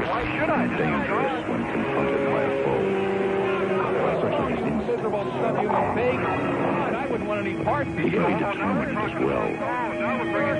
and dangerous when confronted by a foe. Such an instinct I wouldn't want any parts of is very determined as well,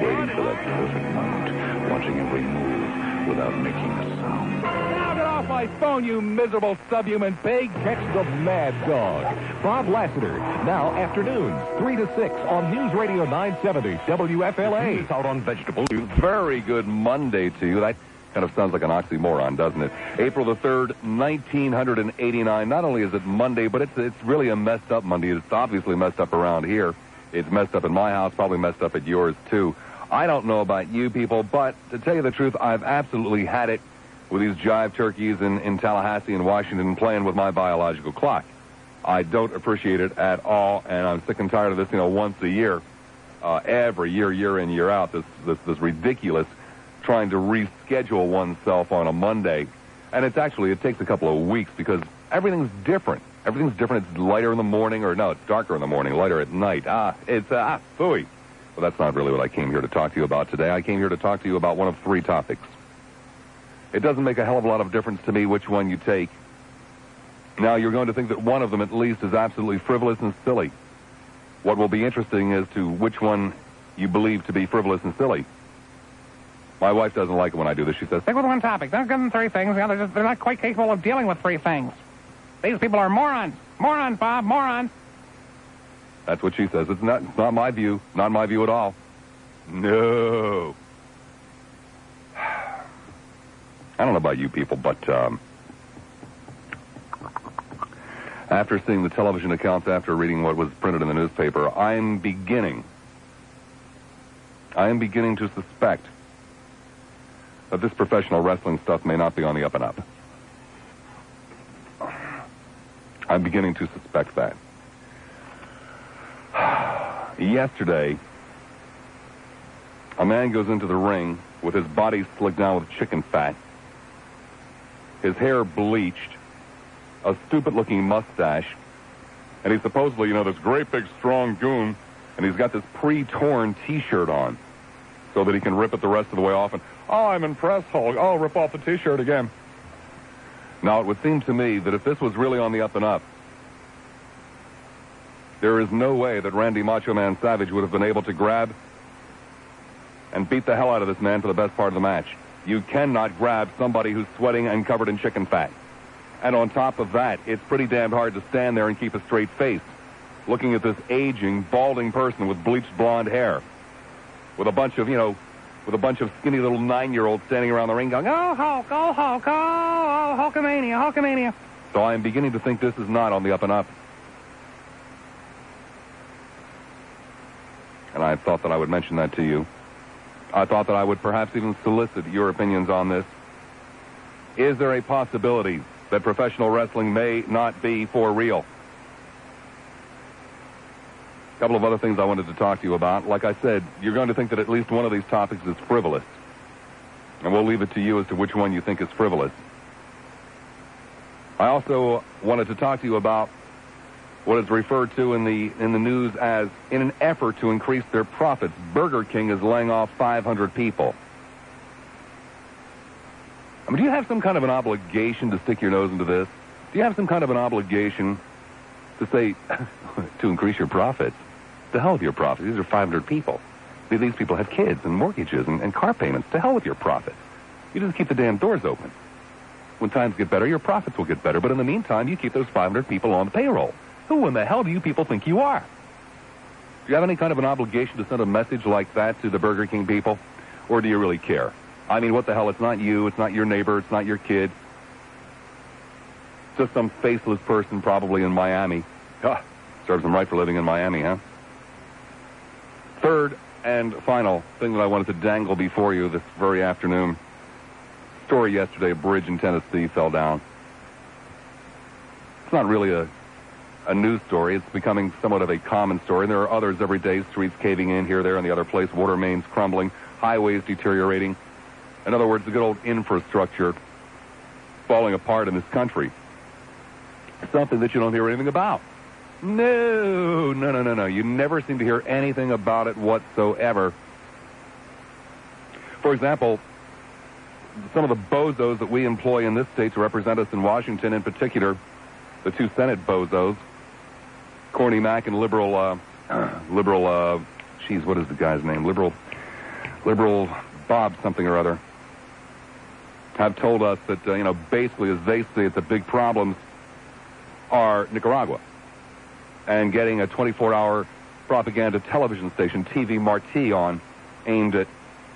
waiting for that perfect moment, watching every move without making a sound. Now get off my phone, you miserable subhuman pig. Catch the mad dog. Bob Lassiter, now afternoons, 3 to 6 on News Radio 970 WFLA. It's out on vegetables. Very good Monday to you. That kind of sounds like an oxymoron, doesn't it? April the 3rd, 1989. Not only is it Monday, but it's really a messed up Monday. It's obviously messed up around here. It's messed up in my house, probably messed up at yours, too. I don't know about you people, but to tell you the truth, I've absolutely had it with these jive turkeys in Tallahassee and Washington playing with my biological clock. I don't appreciate it at all, and I'm sick and tired of this, once a year, every year, year in, year out, this ridiculous trying to reschedule oneself on a Monday. And it takes a couple of weeks because everything's different. Everything's different. It's lighter in the morning, it's darker in the morning, lighter at night. Phooey. Well, that's not really what I came here to talk to you about today. I came here to talk to you about one of three topics. It doesn't make a hell of a lot of difference to me which one you take. Now, you're going to think that one of them at least is absolutely frivolous and silly. What will be interesting is to which one you believe to be frivolous and silly. My wife doesn't like it when I do this. She says, stick with one topic. Don't give them three things. They're not quite capable of dealing with three things. These people are morons. Morons, Bob, morons. That's what she says. It's not my view. Not my view at all. No. I don't know about you people, but after seeing the television accounts, after reading what was printed in the newspaper, I am beginning to suspect that this professional wrestling stuff may not be on the up and up. I'm beginning to suspect that. Yesterday, a man goes into the ring with his body slicked down with chicken fat, his hair bleached, a stupid-looking mustache, and he's supposedly, this great big strong goon, and he's got this pre-torn T-shirt on so that he can rip it the rest of the way off and, I'm impressed, Hulk. Oh, rip off the T-shirt again. Now, it would seem to me that if this was really on the up and up, there is no way that Randy Macho Man Savage would have been able to grab and beat the hell out of this man for the best part of the match. You cannot grab somebody who's sweating and covered in chicken fat. And on top of that, it's pretty damn hard to stand there and keep a straight face, looking at this aging, balding person with bleached blonde hair, with a bunch of skinny little 9-year-olds standing around the ring going, oh, Hulk, oh, Hulk, oh, Hulkamania, Hulkamania. So I am beginning to think this is not on the up and up. And I thought that I would mention that to you. I thought that I would perhaps even solicit your opinions on this. Is there a possibility that professional wrestling may not be for real? A couple of other things I wanted to talk to you about. Like I said, you're going to think that at least one of these topics is frivolous. And we'll leave it to you as to which one you think is frivolous. I also wanted to talk to you about what is referred to in the news as, in an effort to increase their profits, Burger King is laying off 500 people. I mean, do you have some kind of an obligation to stick your nose into this? Do you have some kind of an obligation to say, to increase your profits? To hell with your profits. These are 500 people. These people have kids and mortgages and car payments. To hell with your profits. You just keep the damn doors open. When times get better, your profits will get better. But in the meantime, you keep those 500 people on the payroll. Who in the hell do you people think you are? Do you have any kind of an obligation to send a message like that to the Burger King people? Or do you really care? I mean, what the hell? It's not you. It's not your neighbor. It's not your kid. It's just some faceless person probably in Miami. Serves them right for living in Miami, huh? Third and final thing that I wanted to dangle before you this very afternoon. Story yesterday, a bridge in Tennessee fell down. It's not really a news story. It's becoming somewhat of a common story. And there are others every day, streets caving in here, there, and the other place, water mains crumbling, highways deteriorating. In other words, the good old infrastructure falling apart in this country. Something that you don't hear anything about. No. You never seem to hear anything about it whatsoever. For example, some of the bozos that we employ in this state to represent us in Washington, in particular, the two Senate bozos, Corny Mac and liberal, what is the guy's name? Liberal Bob something or other, have told us that, basically, as they see it, the big problems are Nicaragua and getting a 24-hour propaganda television station, TV Marti, on, aimed at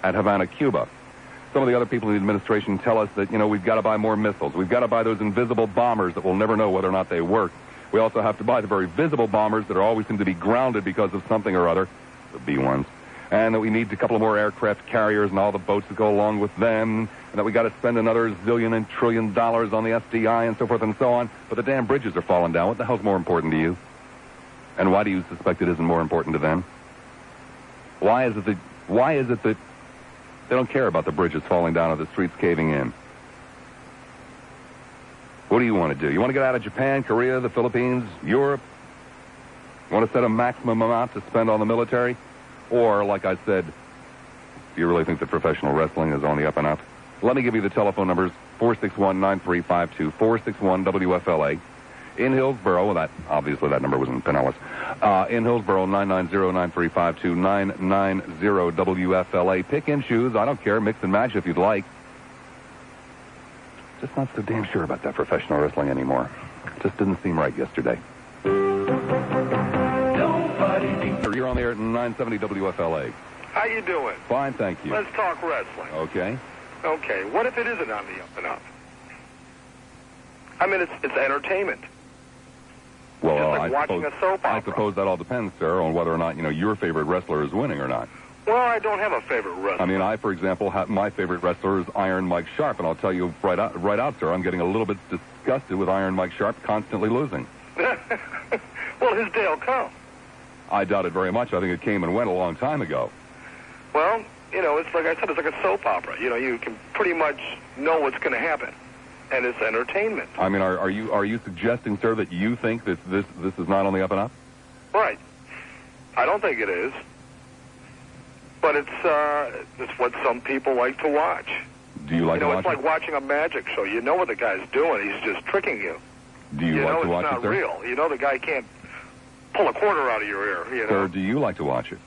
Havana, Cuba. Some of the other people in the administration tell us that, we've got to buy more missiles. We've got to buy those invisible bombers that we'll never know whether or not they work. We also have to buy the very visible bombers that are always seem to be grounded because of something or other, the B-1s. And that we need a couple of more aircraft carriers and all the boats that go along with them, and that we got to spend another zillion and trillion dollars on the FDI and so forth and so on. But the damn bridges are falling down. What the hell's more important to you? And why do you suspect it isn't more important to them? Why is it that they don't care about the bridges falling down or the streets caving in? What do you want to do? You want to get out of Japan, Korea, the Philippines, Europe? You want to set a maximum amount to spend on the military? Or, like I said, do you really think that professional wrestling is on the up and up? Let me give you the telephone numbers, 461-9352, 461-WFLA. In Hillsborough, that number was in Pinellas. In Hillsborough, 990-9352, 990-WFLA. Pick and choose. I don't care. Mix and match if you'd like. Just not so damn sure about that professional wrestling anymore. Just didn't seem right yesterday. You're on the air at 970 WFLA. How you doing? Fine, thank you. Let's talk wrestling. Okay. Okay. What if it isn't on the up and up? I mean, it's entertainment. Well, it's like watching a soap opera. I suppose that all depends, sir, on whether or not, your favorite wrestler is winning or not. Well, I don't have a favorite wrestler. I mean, I, for example, my favorite wrestler is Iron Mike Sharp, and I'll tell you right out, sir, I'm getting a little bit disgusted with Iron Mike Sharp constantly losing. Well, his day will come. I doubt it very much. I think it came and went a long time ago. Well, it's like I said, it's like a soap opera. You can pretty much know what's going to happen, and it's entertainment. I mean, are you suggesting, sir, that you think that this is not on the up and up? Right. I don't think it is, but it's what some people like to watch. Do you like to watch it's like watching a magic show. You know what the guy's doing. He's just tricking you. Do you like to watch it, sir? It's not real. You know the guy can't pull a quarter out of your ear, Sir, do you like to watch it?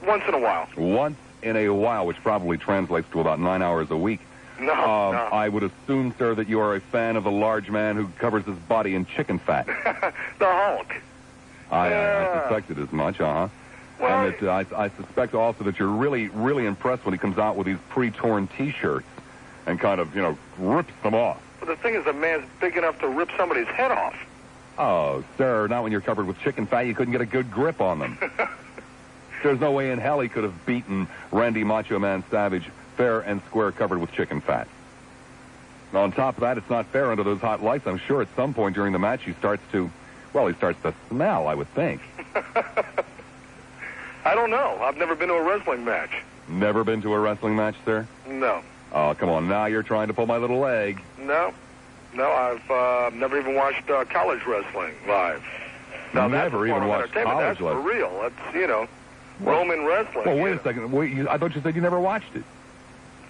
Once in a while. Once in a while, which probably translates to about 9 hours a week. No. I would assume, sir, that you are a fan of the large man who covers his body in chicken fat. The Hulk. I suspected as much, Well, and that I suspect also that you're really, really impressed when he comes out with these pre-torn T-shirts and kind of, rips them off. But the thing is, the man's big enough to rip somebody's head off. Oh, sir, not when you're covered with chicken fat. You couldn't get a good grip on them. There's no way in hell he could have beaten Randy Macho Man Savage fair and square covered with chicken fat. Now, on top of that, it's not fair under those hot lights. I'm sure at some point during the match he starts to smell, I would think. I don't know. I've never been to a wrestling match. Never been to a wrestling match, sir? No. Oh, come on. Now you're trying to pull my little leg. No, I've never even watched college wrestling live. Now, never even watched college wrestling. That's for real. That's, Roman wrestling. Well, wait a second. I thought you said you never watched it.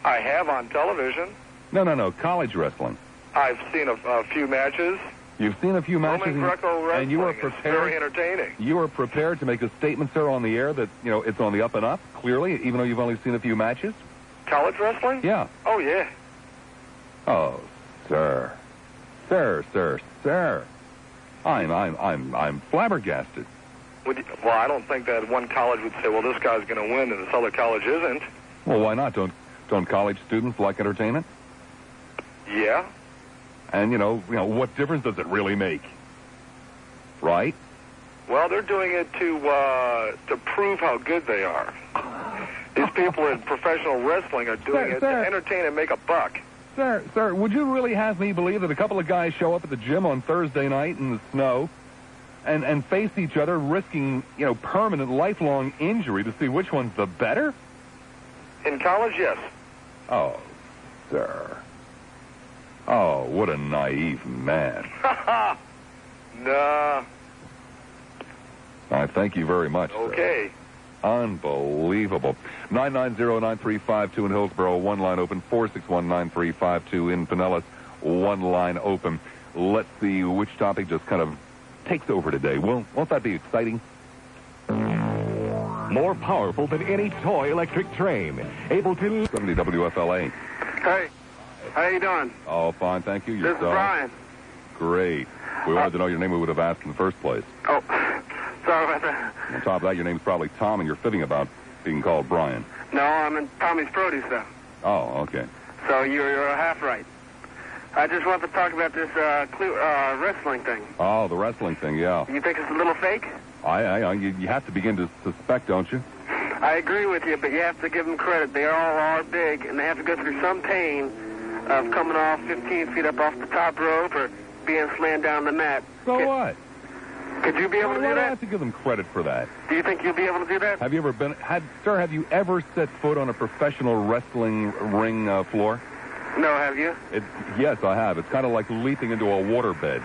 I have on television. No. College wrestling. I've seen a few matches. You've seen a few matches. Roman Greco wrestling. And you are prepared. It's very entertaining. You are prepared to make a statement, sir, on the air that, it's on the up and up, clearly, even though you've only seen a few matches? College wrestling? Yeah. Oh, yeah. Oh, sir. Sir. I'm flabbergasted. Well, I don't think that one college would say, well, this guy's going to win and this other college isn't. Well, why not? Don't college students like entertainment? Yeah. And, what difference does it really make? Right? Well, they're doing it to prove how good they are. These people in professional wrestling are doing it to entertain and make a buck. Sir, would you really have me believe that a couple of guys show up at the gym on Thursday night in the snow and face each other, risking, permanent, lifelong injury to see which one's the better? In college, yes. Oh, sir. Oh, what a naive man. Nah. I thank you very much, Okay. Unbelievable. 990-9352 in Hillsborough, one line open. 461-9352 in Pinellas, one line open. Let's see which topic just kind of takes over today. Won't that be exciting? More powerful than any toy electric train. Able to... 70 WFLA. Hey, how you doing? Oh, fine, thank you. This is Brian. Great. We wanted to know your name, we would have asked in the first place. Oh, sorry about that. On top of that, your name's probably Tom, and you're fibbing about being called Brian. No, I'm in Tommy's Produce, though. Oh, okay. So you're half right. I just want to talk about this wrestling thing. Oh, the wrestling thing, yeah. You think it's a little fake? You have to begin to suspect, don't you? I agree with you, but you have to give them credit. They all are big, and they have to go through some pain of coming off 15 feet up off the top rope or being slammed down the mat. So what? Could you be able to do I that? have to give them credit for that. Do you think you'll be able to do that? Have you ever have you ever set foot on a professional wrestling ring floor? No, have you? Yes, I have. It's kind of like leaping into a waterbed.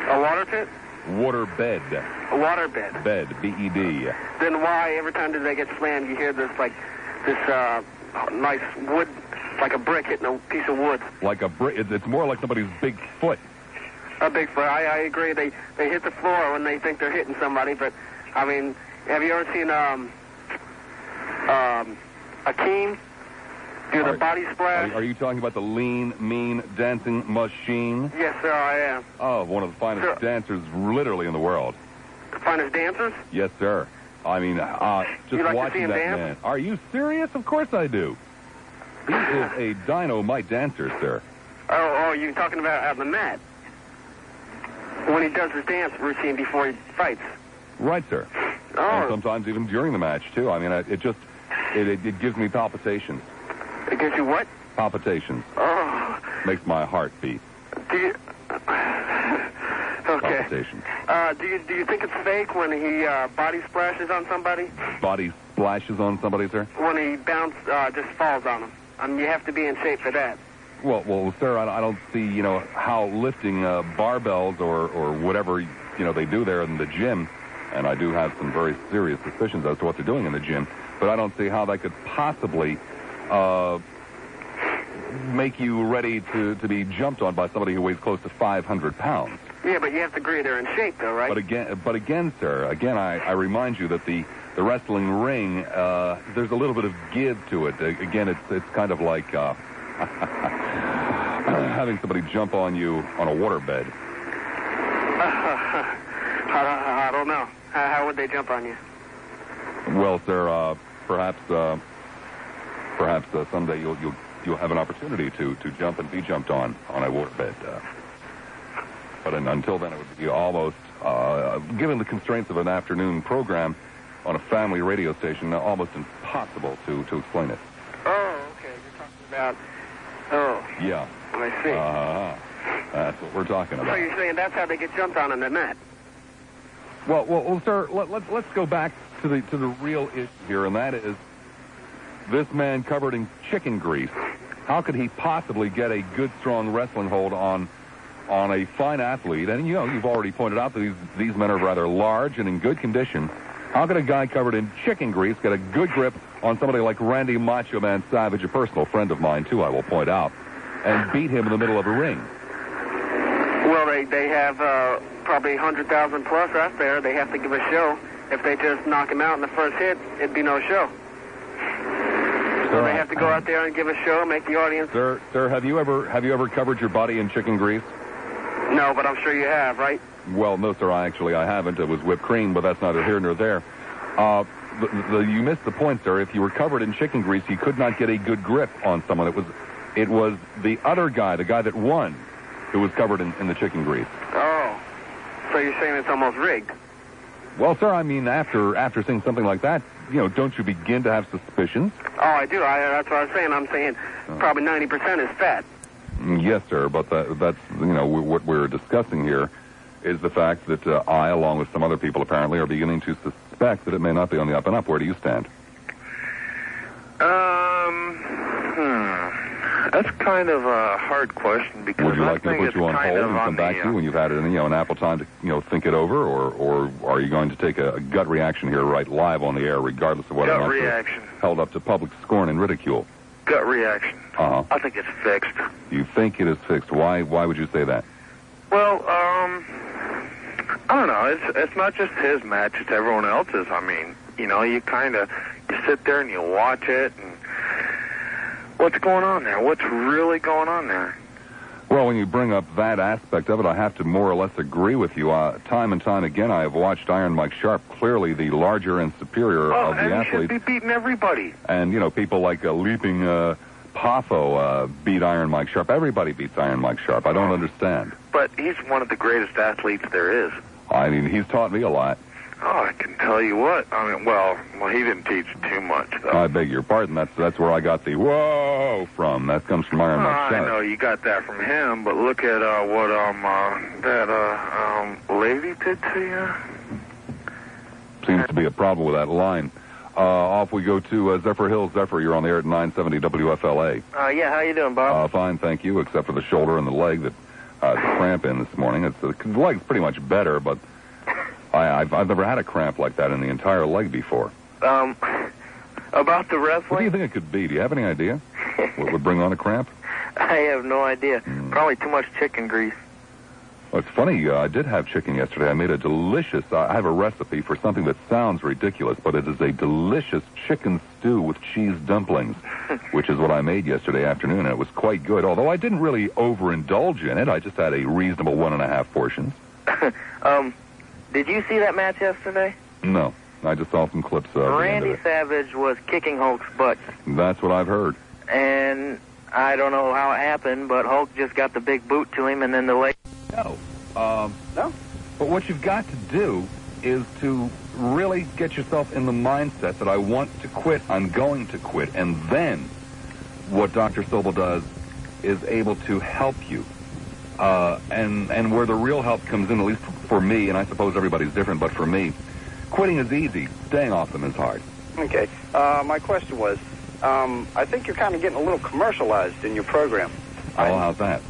A water pit? Waterbed. A water bed. Bed, B-E-D. Then why every time they get slammed you hear this nice wood, like a brick hitting a piece of wood? Like a brick. It's more like somebody's big foot. A big foot. I agree. They hit the floor when they think they're hitting somebody, but I mean, have you ever seen Akeem do the body splash? Are you talking about the lean, mean dancing machine? Yes, sir, I am. Oh, one of the finest dancers literally in the world. The finest dancers? Yes, sir. I mean, just you like watching to see him that dance? man. Are you serious? Of course I do. He is a dynamite dancer, sir. Oh, you're talking about out on the mat. When he does his dance routine before he fights. Right, sir. Oh. And sometimes even during the match, too. I mean, it gives me palpitations. It gives you what? Palpitations. Oh. Makes my heart beat. Do you... Okay. Palpitations. Do you think it's fake when he body splashes on somebody? Body splashes on somebody, sir? When he just falls on them. I mean, you have to be in shape for that. Well, sir, I don't see, how lifting barbells or whatever, they do there in the gym, and I do have some very serious suspicions as to what they're doing in the gym, but I don't see how that could possibly make you ready to be jumped on by somebody who weighs close to 500 pounds. Yeah, but you have to agree they're in shape, though, right? But again, sir, I remind you that the wrestling ring, there's a little bit of give to it. Again, it's kind of like having somebody jump on you on a waterbed. I don't know. How would they jump on you? Well, sir, perhaps someday you'll have an opportunity to jump and be jumped on a waterbed. But until then, it would be almost, given the constraints of an afternoon program on a family radio station, almost impossible to explain it. Oh, okay. You're talking about... Oh. Yeah. I see. That's what we're talking about. So you're saying that's how they get jumped on in the net? Well, sir, let's go back to the real issue here, and that is this man covered in chicken grease. How could he possibly get a good, strong wrestling hold on a fine athlete? And you've already pointed out that these men are rather large and in good condition. How could a guy covered in chicken grease get a good grip on somebody like Randy Macho Man Savage, a personal friend of mine too, I will point out, and beat him in the middle of a ring? Well, they have probably 100,000 plus out there. They have to give a show. If they just knock him out in the first hit, it'd be no show. So they have to go out there and give a show, make the audience. Sir, have you ever covered your body in chicken grease? No, but I'm sure you have, right? Well, no, sir. I haven't. It was whipped cream, but that's neither here nor there. You missed the point, sir. If you were covered in chicken grease, you could not get a good grip on someone. It was the other guy, the guy that won, who was covered in the chicken grease. Oh, so you're saying it's almost rigged? Well, sir, I mean, after seeing something like that, don't you begin to have suspicions? Oh, I do. That's what I'm saying. I'm saying probably 90% is fat. Yes, sir, but that's what we're discussing here is the fact that I, along with some other people apparently, are beginning to suspect that it may not be on the up and up. Where do you stand? That's kind of a hard question because Would you I like me to think put you on it's hold kind and of come back to you when you've had an apple time to think it over, or are you going to take a gut reaction here right live on the air, regardless of whether or gut not reaction. you're held up to public scorn and ridicule? Gut reaction. Uh-huh. I think it's fixed. You think it is fixed? Why would you say that? Well, I don't know. It's not just his match; it's everyone else's. I mean, you kind of sit there and you watch it, and what's going on there? What's really going on there? Well, when you bring up that aspect of it, I have to more or less agree with you. Time and time again, I have watched Iron Mike Sharp, clearly the larger and superior of the and athletes. he should be beating everybody. And, people like Leaping Poffo beat Iron Mike Sharp. Everybody beats Iron Mike Sharp. I don't understand. But he's one of the greatest athletes there is. I mean, he's taught me a lot. Oh, I can tell you what. I mean, well, he didn't teach too much, though. I beg your pardon. That's where I got the whoa from. That comes from Iron Mike Sharp. I know you got that from him, but look at what that lady did to you. Seems to be a problem with that line. Off we go to Zephyr Hills. Zephyr, you're on the air at 970 WFLA. Yeah, how you doing, Bob? Fine, thank you, except for the shoulder and the leg that the cramp in this morning. The leg's pretty much better, but I've never had a cramp like that in the entire leg before. About the wrestling? What do you think it could be? Do you have any idea what would bring on a cramp? I have no idea. Probably too much chicken grease. Well, it's funny. I did have chicken yesterday. I made a delicious... I have a recipe for something that sounds ridiculous, but it is a delicious chicken stew with cheese dumplings, which is what I made yesterday afternoon, and it was quite good. Although I didn't really overindulge in it. I just had a reasonable 1.5 portions. Did you see that match yesterday? No. I just saw some clips of Randy Savage was kicking Hulk's butt. That's what I've heard. And I don't know how it happened, but Hulk just got the big boot to him, and then the leg... No. No? But what you've got to do is to really get yourself in the mindset that I want to quit, I'm going to quit, and then what Dr. Sobel does is able to help you. And where the real help comes in, at least for me, and I suppose everybody's different, but for me, quitting is easy. Staying off them is hard. Okay. My question was, I think you're kind of getting a little commercialized in your program. Oh, how's that?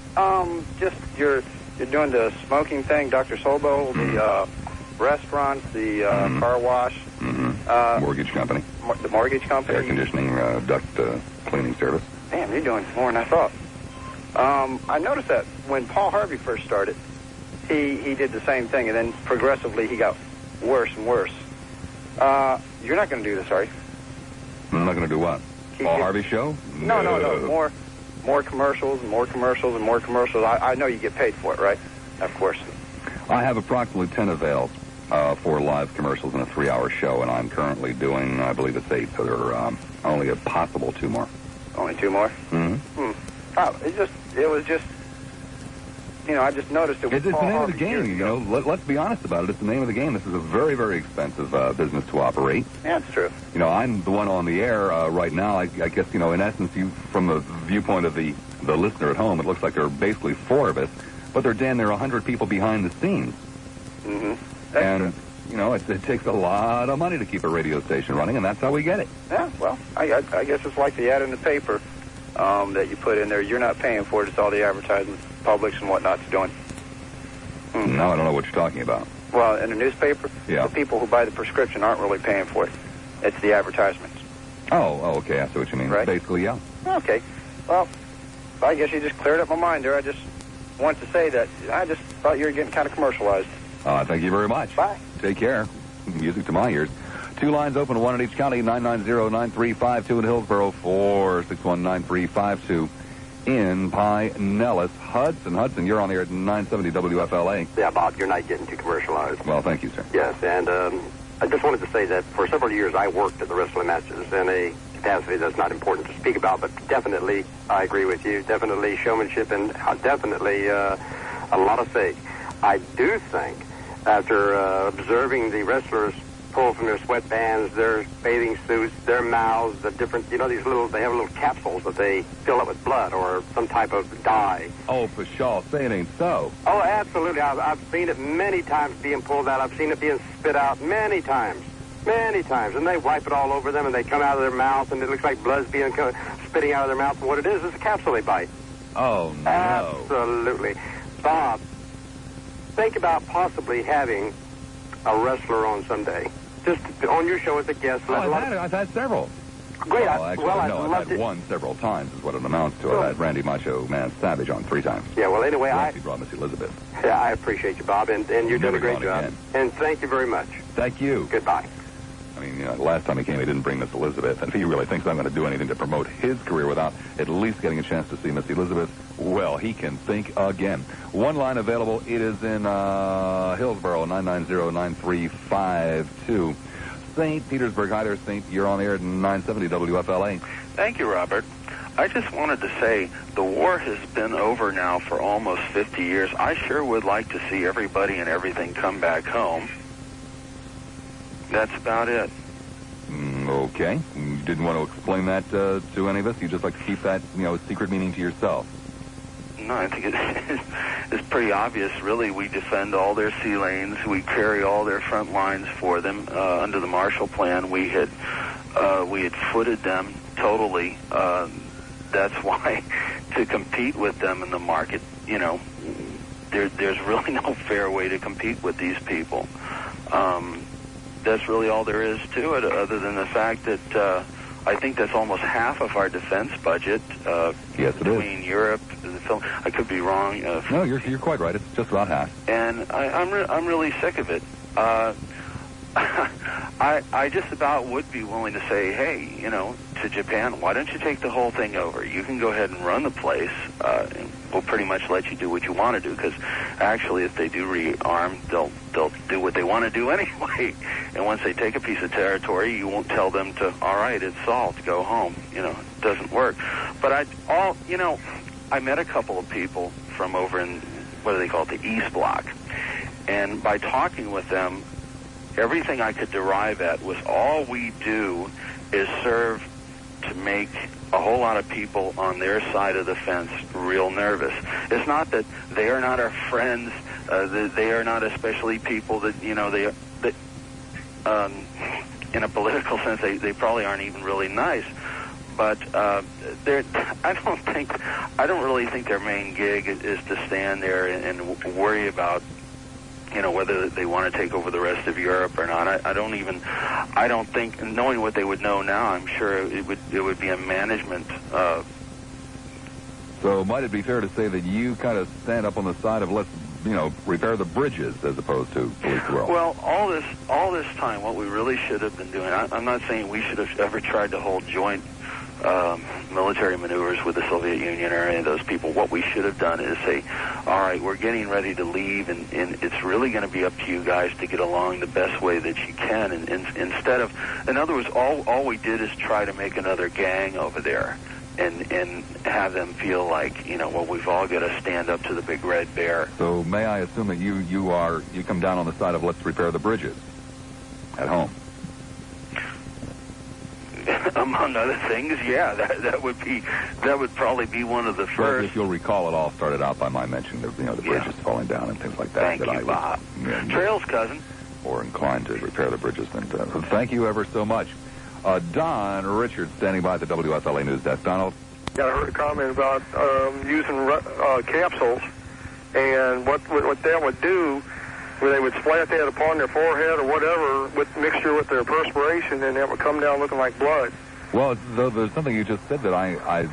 Just you're doing the smoking thing, Dr. Sobel, the restaurants, the car wash, Mortgage company, the mortgage company, air conditioning, duct cleaning service. Damn, you're doing more than I thought. I noticed that when Paul Harvey first started, he did the same thing, and then progressively he got worse and worse. You're not going to do this, are you? I'm not going to do what? Paul Harvey show? No. More commercials and more commercials and more commercials. I know you get paid for it, right? Of course. I have approximately 10 avails for live commercials in a 3-hour show, and I'm currently doing, I believe it's 8, so there are only a possible 2 more. Only 2 more? Mm-hmm. Oh, it was just, I just noticed it was It's the name of the game, Let's be honest about it. It's the name of the game. This is a very, very expensive business to operate. Yeah, it's true. I'm the one on the air right now. I guess, in essence, from the viewpoint of the listener at home, it looks like there are basically 4 of us, but there are 100 people behind the scenes. Mm-hmm. And, it takes a lot of money to keep a radio station running, and that's how we get it. Yeah, well, I guess it's like the ad in the paper that you put in there. You're not paying for it. It's all the advertisements, Publix and whatnot's doing. Mm-hmm. No, I don't know what you're talking about. Well, in the newspaper, the people who buy the prescription aren't really paying for it. It's the advertisements. Oh, okay. I see what you mean. Right. Basically, yeah. Okay. Well, I guess you just cleared up my mind there. I just want to say that I just thought you were getting kind of commercialized. Thank you very much. Bye. Take care. Music to my ears. 2 lines open, 1 in each county, 990-9352 in Hillsborough, 461-9352 in Pinellas. Hudson, you're on the air at 970 WFLA. Yeah, Bob, you're not getting too commercialized. Well, thank you, sir. Yes, and I just wanted to say that for several years I worked at the wrestling matches in a capacity that's not important to speak about, but definitely, I agree with you, definitely showmanship and definitely a lot of stake. I do think, after observing the wrestlers pull from their sweatbands, their bathing suits, their mouths, the different, they have little capsules that they fill up with blood or some type of dye. Oh, for sure. Say it ain't so. Oh, absolutely. I've seen it many times being pulled out. I've seen it being spit out many times. And they wipe it all over them, and they come out of their mouth, and it looks like blood's being spitting out of their mouth, and what it is a capsule they bite. Oh, no. Absolutely. Bob, think about possibly having a wrestler on someday. Just on your show as a guest. I've had several. Great. I've had one several times is what it amounts to. I've had Randy Macho Man Savage on 3 times. Yeah, well, anyway, I brought Miss Elizabeth. Yeah, I appreciate you, Bob, and you're doing a great job. Again. And thank you very much. Thank you. Goodbye. I mean, the last time he came, he didn't bring Miss Elizabeth. And if he really thinks I'm going to do anything to promote his career without at least getting a chance to see Miss Elizabeth, well, he can think again. One line available. It is in Hillsborough, 990-9352. St. Petersburg. Hi there, St. You're on the air at 970 WFLA. Thank you, Robert. I just wanted to say the war has been over now for almost 50 years. I sure would like to see everybody and everything come back home. That's about it. Okay. You didn't want to explain that to any of us? You just like to keep that, secret meaning to yourself? No, I think it's pretty obvious, really. We defend all their sea lanes. We carry all their front lines for them. Under the Marshall Plan, we had footed them totally. That's why to compete with them in the market, there's really no fair way to compete with these people. That's really all there is to it, other than the fact that I think that's almost half of our defense budget. Yes, it between is. Europe, the film. I could be wrong. No, you're quite right. It's just about half. And I'm really sick of it. I just about would be willing to say, hey, to Japan, why don't you take the whole thing over? You can go ahead and run the place, and we'll pretty much let you do what you want to do, because actually if they do rearm, they'll do what they want to do anyway. And once they take a piece of territory, you won't tell them to, all right, it's solved, go home. It doesn't work. But I met a couple of people from over in, what do they call it, the East Bloc. And by talking with them, everything I could derive at was all we do is serve to make a whole lot of people on their side of the fence real nervous. It's not that they are not our friends. They are not especially people that, in a political sense, they probably aren't even really nice. But I don't really think their main gig is to stand there and worry about whether they want to take over the rest of Europe or not. I don't think, knowing what they would know now, I'm sure it would be a management. So might it be fair to say that you kind of stand up on the side of let's, repair the bridges as opposed to police the world? Well, all this time, what we really should have been doing, I'm not saying we should have ever tried to hold joint military maneuvers with the Soviet Union or any of those people. What we should have done is say, all right, we're getting ready to leave, and it's really going to be up to you guys to get along the best way that you can. And instead of, in other words, all we did is try to make another gang over there and have them feel like, we've all got to stand up to the big red bear. So may I assume that you come down on the side of let's repair the bridges at home? Among other things, yeah, that would probably be one of the first. Well, if you'll recall, it all started out by my mention of the bridges falling down and things like that. Thank you, Bob. Trails, cousin. Or inclined to repair the bridges. And thank you ever so much. Don Richards standing by at the WFLA News Desk. Donald? Yeah, I heard a comment about using capsules, and what that would do, where they would splat that upon their forehead or whatever with mixture with their perspiration, and that would come down looking like blood. Well, there's something you just said that I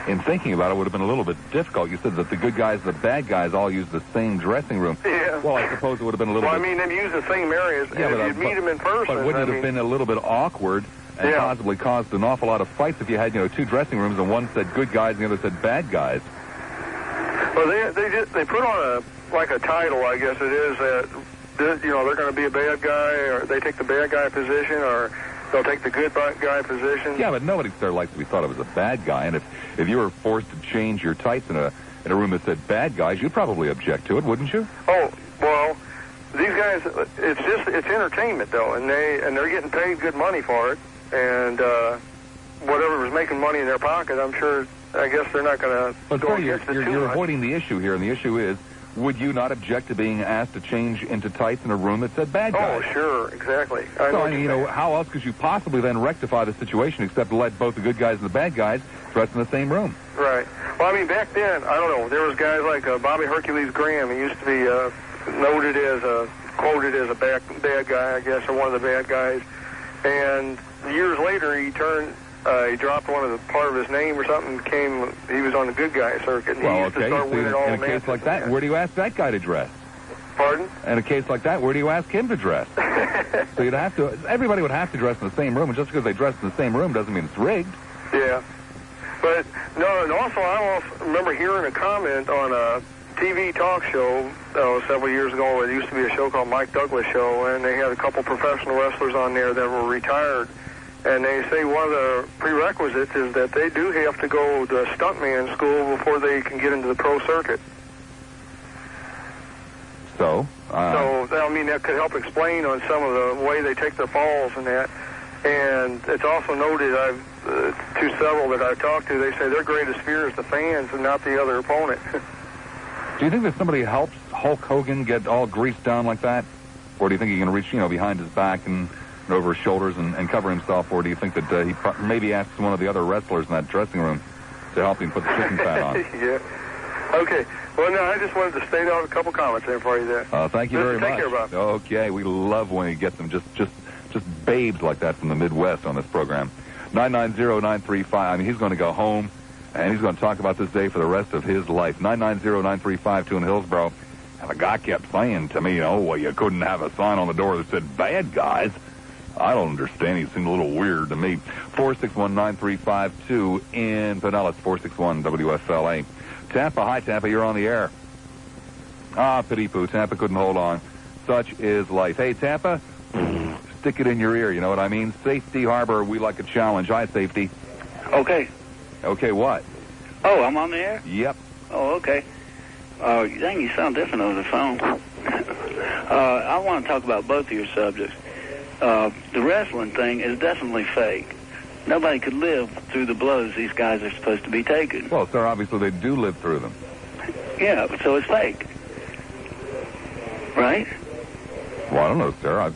in thinking about it, would have been a little bit difficult. You said that the good guys, the bad guys, all use the same dressing room. Yeah. Well, I suppose it would have been a little bit... Well, I mean, they use the same areas, and if you'd meet them in person... But wouldn't it have been a little bit awkward and possibly caused an awful lot of fights if you had, 2 dressing rooms and one said good guys and the other said bad guys? Well, they put on a title, I guess it is, that, they're going to be a bad guy, or they take the bad guy position, or they'll take the good guy position. Yeah, but nobody there likes to be thought of as a bad guy, and if you were forced to change your tights in a room that said bad guys, you'd probably object to it, wouldn't you? Oh, well, these guys, it's entertainment, though, and they're getting paid good money for it, and whatever was making money in their pocket, I guess they're not going to go against it too much. You're avoiding the issue here, and the issue is, would you not object to being asked to change into tights in a room that said bad guys? Oh, sure, exactly. How else could you possibly then rectify the situation except to let both the good guys and the bad guys dress in the same room? Right. Well, I mean, back then, I don't know, there was guys like Bobby Hercules Graham. He used to be quoted as a bad guy, I guess, or one of the bad guys. And years later, he dropped one of the part of his name or something. He was on the good guy circuit. And he used to start winning all the matches. In a case like that, where do you ask that guy to dress? Pardon? In a case like that, where do you ask him to dress? So everybody would have to dress in the same room, and just because they dress in the same room doesn't mean it's rigged. Yeah. But, no, and also I also remember hearing a comment on a TV talk show several years ago. It used to be a show called Mike Douglas Show, and they had a couple professional wrestlers on there that were retired. And they say one of the prerequisites is that they do have to go to stuntman school before they can get into the pro circuit. So, I mean, that could help explain on some of the way they take their falls and that. And it's also noted, to several that I've talked to, they say their greatest fear is the fans and not the other opponent. Do you think that somebody helps Hulk Hogan get all greased down like that? Or do you think he can reach, behind his back and over his shoulders and cover himself? Or do you think that he maybe asks one of the other wrestlers in that dressing room to help him put the chicken fat on? Yeah. Okay. Well, no, I just wanted to state out a couple comments there for you there. Thank you very much. Take care, Bob. Okay. We love when you get them just babes like that from the Midwest on this program. 990-935. I mean, he's going to go home, and he's going to talk about this day for the rest of his life. 990-935, 2 in Hillsborough. And the guy kept saying to me, you couldn't have a sign on the door that said bad guys. I don't understand. He seemed a little weird to me. 461-9352 in Pinellas, 461 WFLA. Tampa, hi, Tampa, you're on the air. Pity poo. Tampa couldn't hold on. Such is life. Hey, Tampa, stick it in your ear, you know what I mean? Safety Harbor, we like a challenge. Hi, Safety. Okay. Okay, what? Oh, I'm on the air? Yep. Oh, okay. Dang, you sound different over the phone. I want to talk about both of your subjects. The wrestling thing is definitely fake. Nobody could live through the blows these guys are supposed to be taking. Well, sir, obviously they do live through them. Yeah, so it's fake. Right? Well, I don't know, sir. I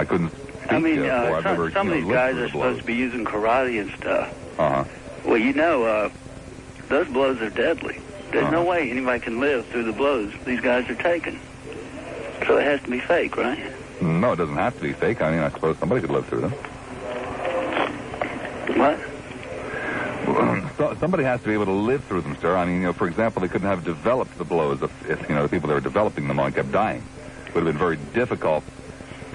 couldn't speak I mean, I've never, some of these guys are supposed to be using karate and stuff. Well, those blows are deadly. There's no way anybody can live through the blows these guys are taking. So it has to be fake, right? No, it doesn't have to be fake. I mean, I suppose somebody could live through them. What? Somebody has to be able to live through them, sir. I mean, for example, they couldn't have developed the blows if the people that were developing them only kept dying. It would have been very difficult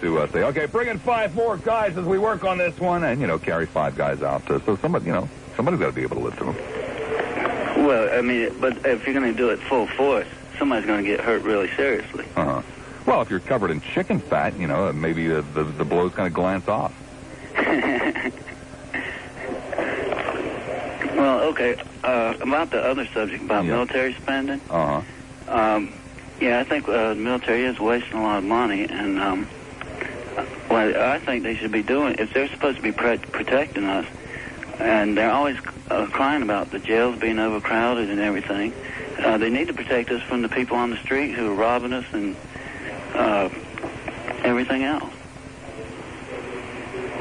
to say, okay, bring in 5 more guys as we work on this one, and, carry 5 guys out. So somebody's got to be able to live through them. Well, I mean, but if you're going to do it full force, somebody's going to get hurt really seriously. Well, if you're covered in chicken fat, maybe the blows kind of glance off. Well, okay. About the other subject, about military spending. Yeah, I think the military is wasting a lot of money, and what I think they should be doing, if they're supposed to be protecting us, and they're always crying about the jails being overcrowded and everything, they need to protect us from the people on the street who are robbing us and everything else.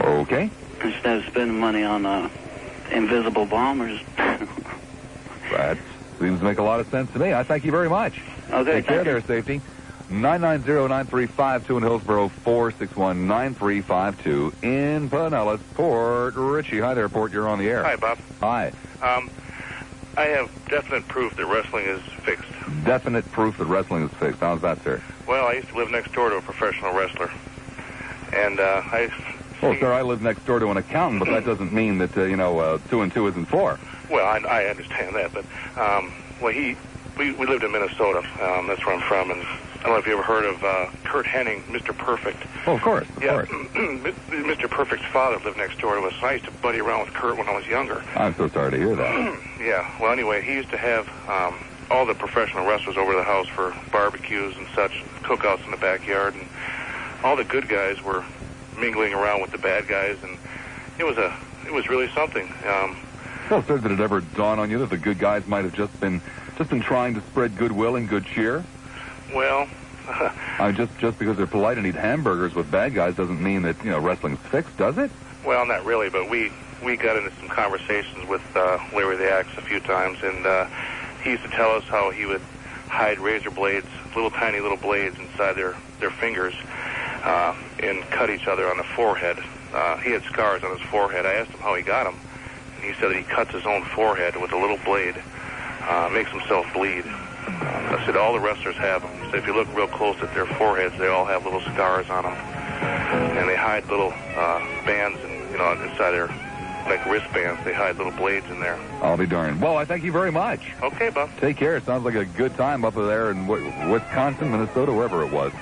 Okay. Instead of spending money on invisible bombers. That seems to make a lot of sense to me. I thank you very much. Okay, Take care there, Safety. 990-9352 in Hillsborough, 461-9352 in Pinellas, Port Richie. Hi there, Port. You're on the air. Hi, Bob. Hi. I have definite proof that wrestling is fixed. Definite proof that wrestling is fixed. How's that, sir? Well, I used to live next door to a professional wrestler. And Well, sir, I live next door to an accountant, but that doesn't mean that, 2 and 2 isn't 4. Well, I understand that, but, we lived in Minnesota. That's where I'm from, and I don't know if you ever heard of Kurt Hennig, Mr. Perfect. Oh, of course. Mr. Perfect's father lived next door to us. I used to buddy around with Kurt when I was younger. I'm so sorry to hear that. Yeah. Well, anyway, he used to have all the professional wrestlers over to the house for barbecues and such, cookouts in the backyard, and all the good guys were mingling around with the bad guys, and it was really something. Well, sir, did it ever dawn on you that the good guys might have just been trying to spread goodwill and good cheer? Well, just because they're polite and eat hamburgers with bad guys doesn't mean that, wrestling's fixed, does it? well, not really, but we got into some conversations with Larry the Axe a few times, and he used to tell us how he would hide razor blades, tiny little blades inside their fingers, and cut each other on the forehead. He had scars on his forehead. I asked him how he got them, and he said that he cuts his own forehead with a little blade, makes himself bleed. I said all the wrestlers have them. He said if you look real close at their foreheads, they all have little scars on them, and they hide little bands, inside their wristbands. They hide little blades in there. I'll be darned. Well, I thank you very much. Okay, Bob. Take care. It sounds like a good time up there in Wisconsin, Minnesota, wherever it was.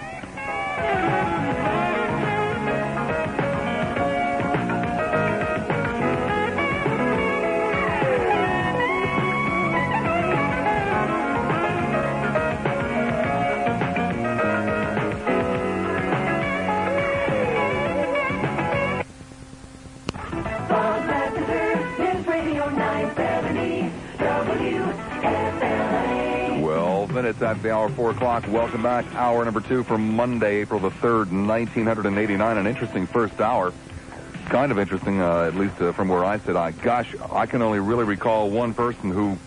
Minutes after the hour, 4 o'clock. Welcome back. Hour number 2 for Monday, April the 3rd, 1989. An interesting first hour. Kind of interesting, at least from where I sit. I can only really recall one person who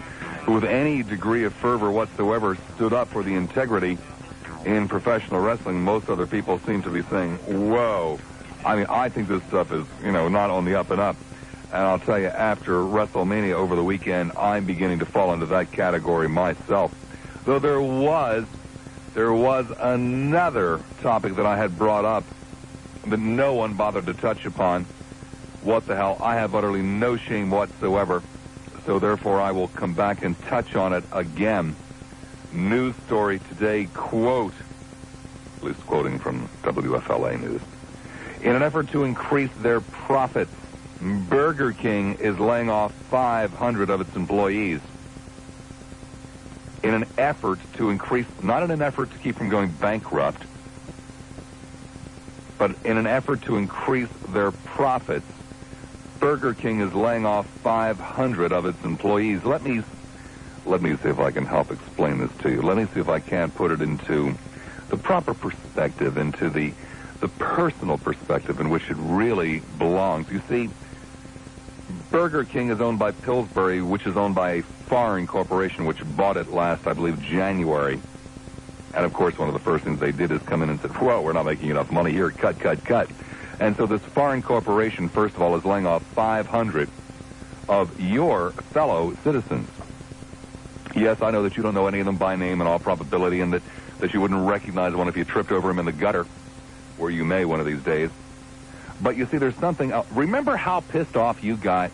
with any degree of fervor whatsoever stood up for the integrity in professional wrestling. Most other people seem to be saying, whoa. I mean, I think this stuff is, not on the up and up. And I'll tell you, after WrestleMania over the weekend, I'm beginning to fall into that category myself. Though there was another topic that I had brought up that no one bothered to touch upon. What the hell? I have utterly no shame whatsoever. So therefore, I will come back and touch on it again. News story today, quote, at least quoting from WFLA News. In an effort to increase their profits, Burger King is laying off 500 of its employees. In an effort to increase, not in an effort to keep from going bankrupt, but in an effort to increase their profits, Burger King is laying off 500 of its employees. Let me see if I can help explain this to you. Let me see if I can put it into the proper perspective, into the personal perspective in which it really belongs. You see, Burger King is owned by Pillsbury, which is owned by a foreign corporation which bought it last, I believe, January. And, of course, one of the first things they did is come in and said, well, we're not making enough money here. Cut. And so this foreign corporation, first of all, is laying off 500 of your fellow citizens. Yes, I know that you don't know any of them by name in all probability, and that you wouldn't recognize one if you tripped over him in the gutter, or you may one of these days. But you see, there's something else. Remember how pissed off you got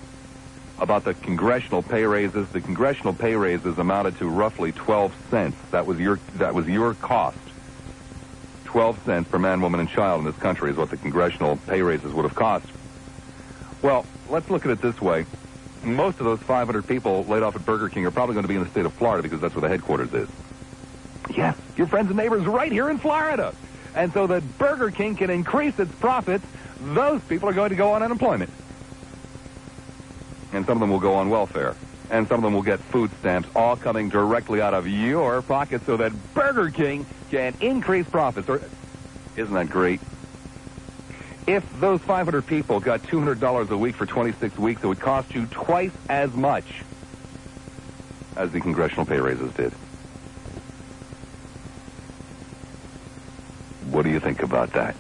about the congressional pay raises? The congressional pay raises amounted to roughly 12 cents. That was your cost. 12 cents per man, woman, and child in this country is what the congressional pay raises would have cost. Well, let's look at it this way. Most of those 500 people laid off at Burger King are probably going to be in the state of Florida because that's where the headquarters is. Yes, your friends and neighbors right here in Florida. And so that Burger King can increase its profits, those people are going to go on unemployment. And some of them will go on welfare. And some of them will get food stamps, all coming directly out of your pocket so that Burger King can increase profits. Isn't that great? If those 500 people got $200 a week for 26 weeks, it would cost you twice as much as the congressional pay raises did. What do you think about that?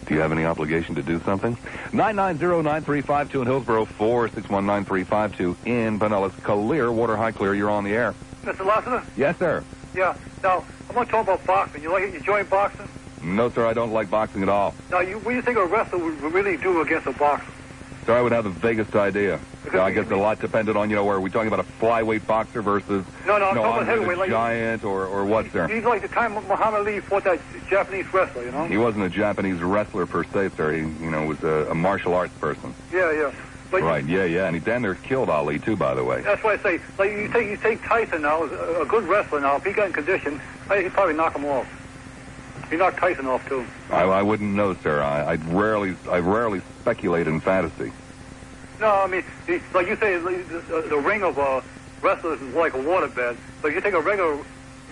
Do you have any obligation to do something? 990-9352 in Hillsborough, 461-9352 in Pinellas. Clear, high clear, you're on the air. Mr. Lassiter? Yes, sir. Yeah. Now, I want to talk about boxing. You join boxing? No, sir, I don't like boxing at all. Now, what do you think a wrestler would really do against a boxer? Sir, I would have the vaguest idea. I guess a lot depended on, where are we talking about a flyweight boxer versus I'm talking about heavyweight, like giant or what, sir? He's like the time Muhammad Ali fought that Japanese wrestler, He wasn't a Japanese wrestler per se, sir. He, was a martial arts person. Yeah. But right, yeah, and he damn near killed Ali, too, by the way. That's why I say, like, you take Tyson now, a good wrestler now, if he got in condition, he'd probably knock him off. He knocked Tyson off, too. I wouldn't know, sir. I rarely speculate in fantasy. No, I mean, like you say, the ring of wrestlers is like a waterbed. So you take a regular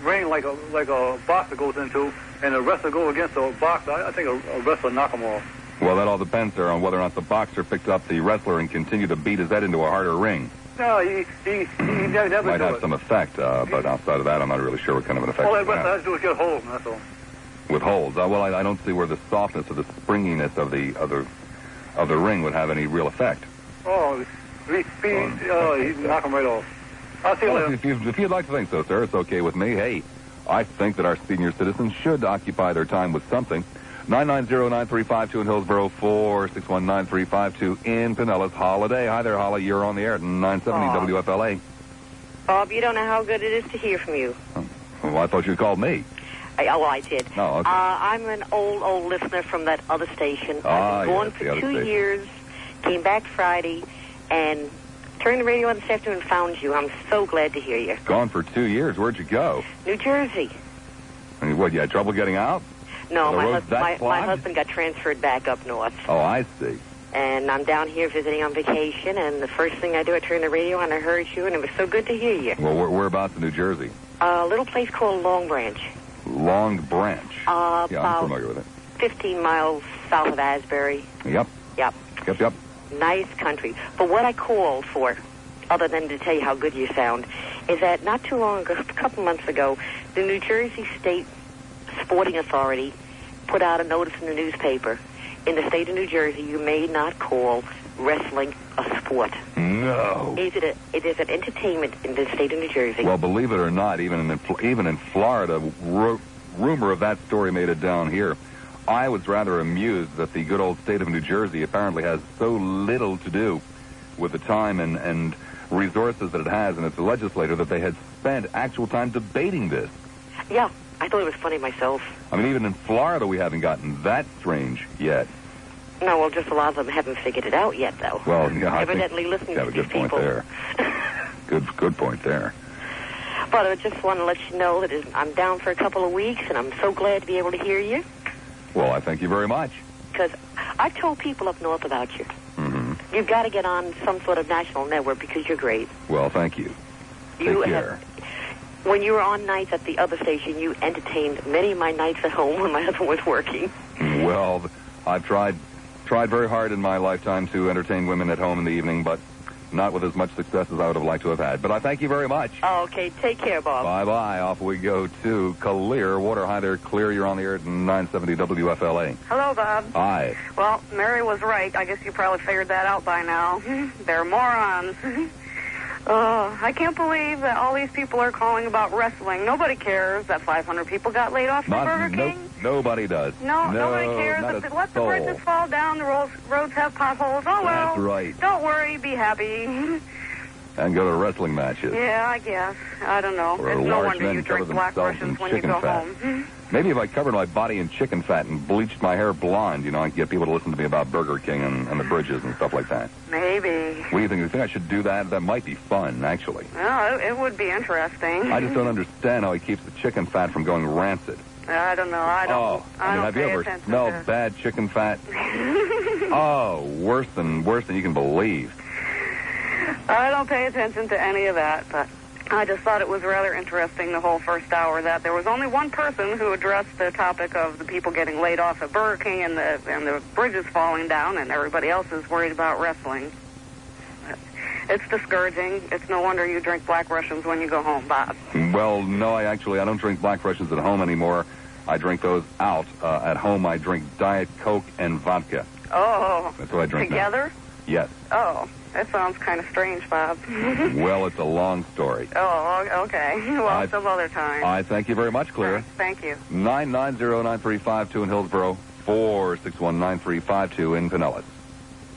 ring like a boxer goes into, and a wrestler goes against a boxer, I think a wrestler knock him off. Well, that all depends, sir, on whether or not the boxer picked up the wrestler and continued to beat his head into a harder ring. No, he never might have some effect, but outside of that, I'm not really sure what kind of an effect. All that wrestler has to do is get holds, that's all. With holds? Well, I don't see where the softness or the springiness of the ring would have any real effect. Oh, he'd knock him right off. I'll see you later. If you'd like to think so, sir, it's okay with me. Hey, I think that our senior citizens should occupy their time with something. 990-9352 in Hillsborough, 461-9352 in Pinellas. Holiday. Hi there, Holly. You're on the air at 970 WFLA. Bob, you don't know how good it is to hear from you. Well, I thought you called me. I did. Oh, okay. I'm an old listener from that other station. I've been gone for 2 years, came back Friday, and turned the radio on this afternoon and found you. I'm so glad to hear you. Gone for 2 years. Where'd you go? New Jersey. I mean, what, you had trouble getting out? No, my husband got transferred back up north. Oh, I see. And I'm down here visiting on vacation, and the first thing I do, I turn the radio on, I heard you, and it was so good to hear you. Well, whereabouts in New Jersey? A little place called Long Branch. Long Branch? Yeah, I'm familiar with it. 15 miles south of Asbury. Yep. Yep. Nice country. But what I called for, other than to tell you how good you sound, is that not too long ago, a couple months ago, the New Jersey State Sporting Authority put out a notice in the newspaper. In the state of New Jersey, you may not call wrestling a sport. No. It is an entertainment in the state of New Jersey. Well, believe it or not, even in Florida, rumor of that story made it down here. I was rather amused that the good old state of New Jersey apparently has so little to do with the time and resources that it has in its legislature that they had spent actual time debating this. Yeah, I thought it was funny myself. I mean, even in Florida, we haven't gotten that strange yet. No, well, just a lot of them haven't figured it out yet, though. Well, yeah, evidently listening to these people. You have a good point there. Good point there. But I just want to let you know that I'm down for a couple of weeks, and I'm so glad to be able to hear you. Well, I thank you very much. Because I've told people up north about you. Mm-hmm. You've got to get on some sort of national network because you're great. Well, thank you. Take care. When you were on nights at the other station, you entertained many of my nights at home when my husband was working. Well, I've tried very hard in my lifetime to entertain women at home in the evening, but not with as much success as I would have liked to have had. But I thank you very much. Oh, okay. Take care, Bob. Bye-bye. Off we go to Clearwater. Hi there, Clear. You're on the air at 970 WFLA. Hello, Bob. Hi. Well, Mary was right. I guess you probably figured that out by now. They're morons. I can't believe that all these people are calling about wrestling. Nobody cares that 500 people got laid off from Burger King. Nobody does. No, nobody cares. Let the bridges fall down. The roads have potholes. Oh, well. That's right. Don't worry. Be happy. And go to wrestling matches. Yeah, I guess. I don't know. Where It's no large wonder men you drink cover Black themselves Russians in when you go fat. home. Maybe if I covered my body in chicken fat and bleached my hair blonde, I could get people to listen to me about Burger King and the bridges and stuff like that. Maybe. What do you think? You think I should do that? That might be fun, actually. Well, it would be interesting. I just don't understand how he keeps the chicken fat from going rancid. I don't know. I don't have you ever smelled bad chicken fat? Oh, worse than you can believe. I don't pay attention to any of that, but I just thought it was rather interesting the whole first hour that there was only one person who addressed the topic of the people getting laid off at Burger King and the bridges falling down, and everybody else is worried about wrestling. It's discouraging. It's no wonder you drink Black Russians when you go home, Bob. Well, no, I don't drink Black Russians at home anymore. I drink those out. At home, I drink Diet Coke and vodka. Oh. That's what I drink together? Now. Yes. Oh, that sounds kind of strange, Bob. Well, it's a long story. Oh, okay. Well, some other time. I thank you very much, Clear. Thank you. 990-9352 in Hillsborough, 461-9352 in Pinellas.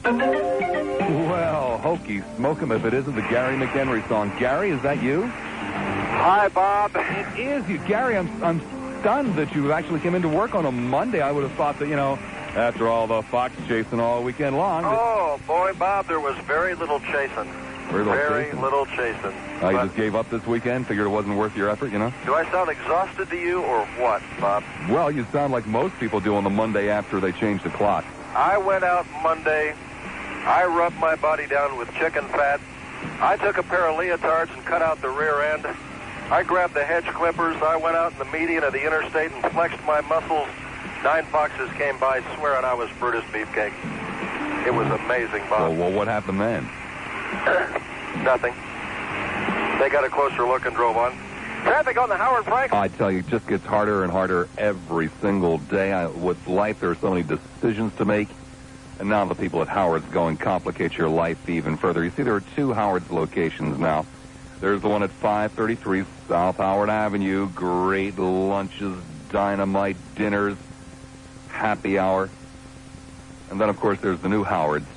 Well, hokey smoke 'em if it isn't the Gary McHenry song. Gary, is that you? Hi, Bob. It is you. Gary, I'm stunned that you actually came into work on a Monday. I would have thought that, after all the fox chasing all weekend long. Oh, boy, Bob, there was very little chasing. Very little chasing. You just gave up this weekend? Figured it wasn't worth your effort, Do I sound exhausted to you or what, Bob? Well, you sound like most people do on the Monday after they change the clock. I went out Monday I rubbed my body down with chicken fat. I took a pair of leotards and cut out the rear end. I grabbed the hedge clippers. I went out in the median of the interstate and flexed my muscles. 9 foxes came by swearing I was Brutus Beefcake. It was amazing, Bob. Well, what happened then? Nothing. They got a closer look and drove on. Traffic on the Howard Franklin. I tell you, it just gets harder and harder every single day. With life, there are so many decisions to make. And now the people at Howard's go and complicate your life even further. You see, there are 2 Howard's locations now. There's the one at 533 South Howard Avenue. Great lunches, dynamite dinners, happy hour. And then, of course, there's the new Howard's.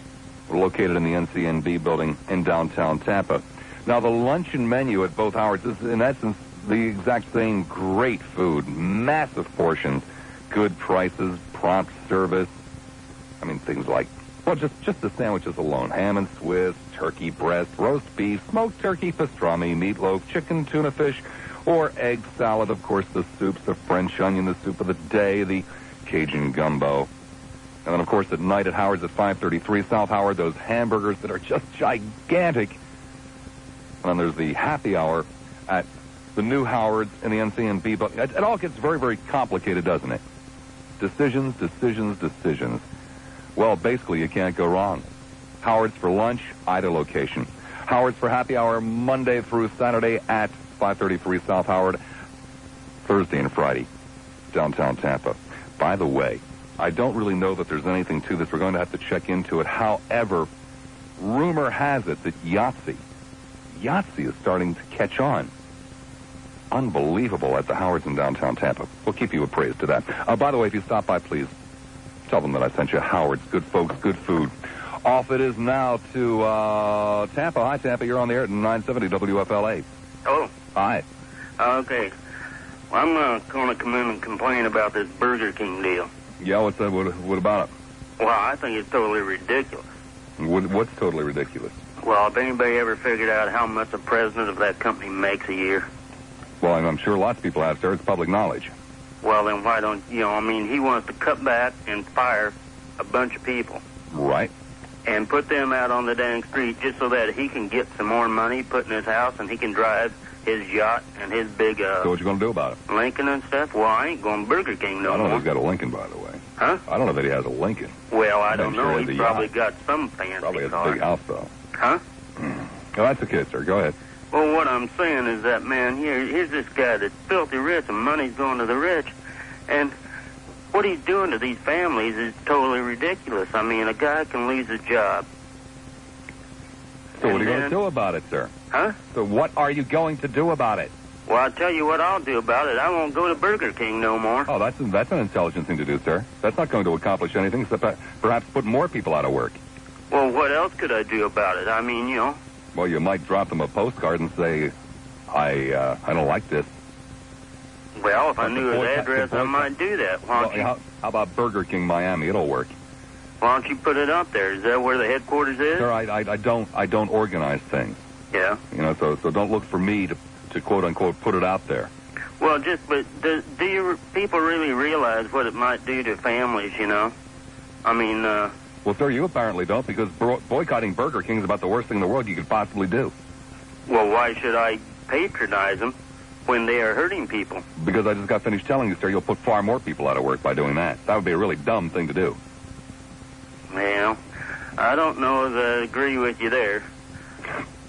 We're located in the NCNB building in downtown Tampa. Now, the luncheon menu at both Howard's is, in essence, the exact same great food, massive portions, good prices, prompt service. I mean, things like, well, just the sandwiches alone. Ham and Swiss, turkey breast, roast beef, smoked turkey, pastrami, meatloaf, chicken, tuna fish, or egg salad. Of course, the soups, the French onion, the soup of the day, the Cajun gumbo. And then, of course, at night at Howard's at 533 South Howard, those hamburgers that are just gigantic. And then there's the happy hour at the new Howard's in the NCNB. But it all gets very, very complicated, doesn't it? Decisions, decisions, decisions. Well, basically, you can't go wrong. Howard's for lunch, either location. Howard's for happy hour Monday through Saturday at 533 South Howard, Thursday and Friday, downtown Tampa. By the way, I don't really know that there's anything to this. We're going to have to check into it. However, rumor has it that Yahtzee is starting to catch on. Unbelievable at the Howard's in downtown Tampa. We'll keep you appraised to that. By the way, if you stop by, please tell them that I sent you. Howard's. Good folks, good food. Off it is now to Tampa. Hi, Tampa. You're on the air at 970 WFLA. Hello. Hi. Okay. Well, I'm going to come in and complain about this Burger King deal. Yeah, what's that? What about it? Well, I think it's totally ridiculous. What's totally ridiculous? Well, if anybody ever figured out how much the president of that company makes a year? Well, I'm sure lots of people have, sir. It's public knowledge. Well, then why don't, he wants to cut back and fire a bunch of people. Right. And put them out on the dang street just so that he can get some more money put in his house and he can drive his yacht and his big, So what you going to do about it? Lincoln and stuff? Well, I ain't going to Burger King no more. I don't know if he's got a Lincoln, by the way. Huh? I don't know that he has a Lincoln. Well, I don't know. Sure He's probably got some fancy Probably has car. a big house, though. Huh? Well, that's okay, sir. Go ahead. Well, what I'm saying is that, man, here's this guy that's filthy rich and money's going to the rich. And what he's doing to these families is totally ridiculous. I mean, a guy can lose his job. So what are you going to do about it, sir? Huh? So what are you going to do about it? Well, I'll tell you what I'll do about it. I won't go to Burger King no more. Oh, that's an intelligent thing to do, sir. That's not going to accomplish anything except perhaps put more people out of work. Well, what else could I do about it? I mean, Well, you might drop them a postcard and say, I don't like this. Well, if I knew his address, I might do that. How about Burger King Miami? It'll work. Why don't you put it up there? Is that where the headquarters is? Sir, I don't organize things. Yeah. So don't look for me to quote unquote put it out there. Well, but do you people really realize what it might do to families? I mean. Well, sir, you apparently don't, because boycotting Burger King is about the worst thing in the world you could possibly do. Well, why should I patronize them when they are hurting people? Because I just got finished telling you, sir, you'll put far more people out of work by doing that. That would be a really dumb thing to do. Well, I don't know that I agree with you there.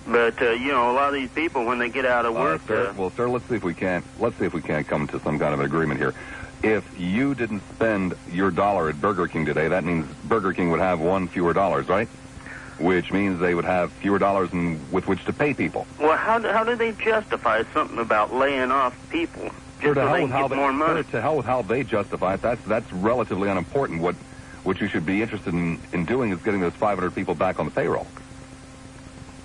But, a lot of these people, when they get out of work... Sir, let's see if we can't come to some kind of an agreement here. If you didn't spend your dollar at Burger King today, that means Burger King would have $1 fewer, right? Which means they would have fewer dollars with which to pay people. Well, how do they justify something about laying off people just so they can get more money? To hell with how they justify it. That's relatively unimportant. What you should be interested in doing is getting those 500 people back on the payroll.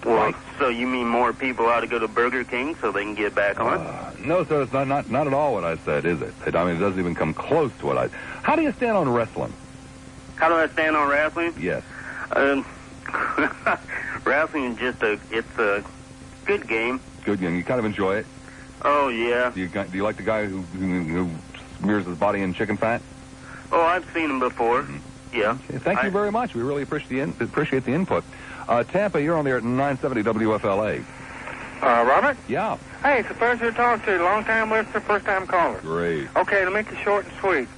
Well, right. So you mean more people ought to go to Burger King so they can get back on? No, sir, it's not at all what I said, is it? It doesn't even come close to what I... How do you stand on wrestling? How do I stand on wrestling? Yes. Wrestling is it's a good game. Good game. You kind of enjoy it? Oh, yeah. Do you like the guy who smears his body in chicken fat? Oh, I've seen him before. Mm-hmm. Yeah. Okay, thank you very much. We really appreciate the input. Tampa, you're on there at 970 WFLA. Robert? Yeah. Hey, it's a pleasure to talk to you. Long-time listener, first-time caller. Great. Okay, to make it short and sweet.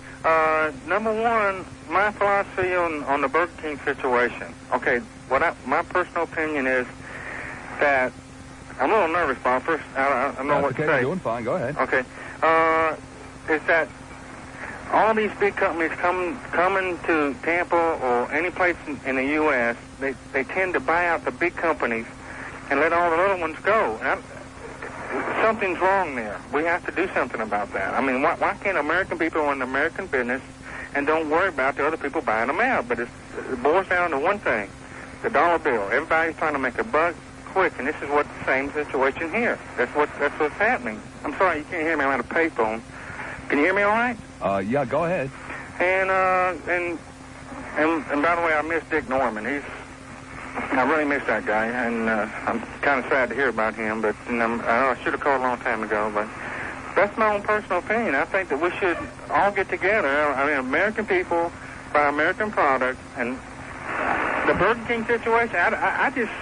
Number one, my philosophy on the Burger King situation. Okay, my personal opinion is that I'm a little nervous, Bob. First, I don't know what to say. You're doing fine. Go ahead. Okay. Is that all these big companies coming to Tampa or any place in the U.S., they tend to buy out the big companies and let all the little ones go. Something's wrong there. We have to do something about that. I mean, why can't American people run American business and don't worry about the other people buying them out? But it boils down to one thing, the dollar bill. Everybody's trying to make a buck quick, and this is what's the same situation here. That's what's happening. I'm sorry, you can't hear me. I'm on a payphone. Can you hear me all right? Yeah, go ahead. And by the way, I miss Dick Norman. I really miss that guy, and I'm kind of sad to hear about him, but I should have called a long time ago, but that's my own personal opinion. I think that we should all get together. I mean, American people buy American products, and the Burger King situation, I just,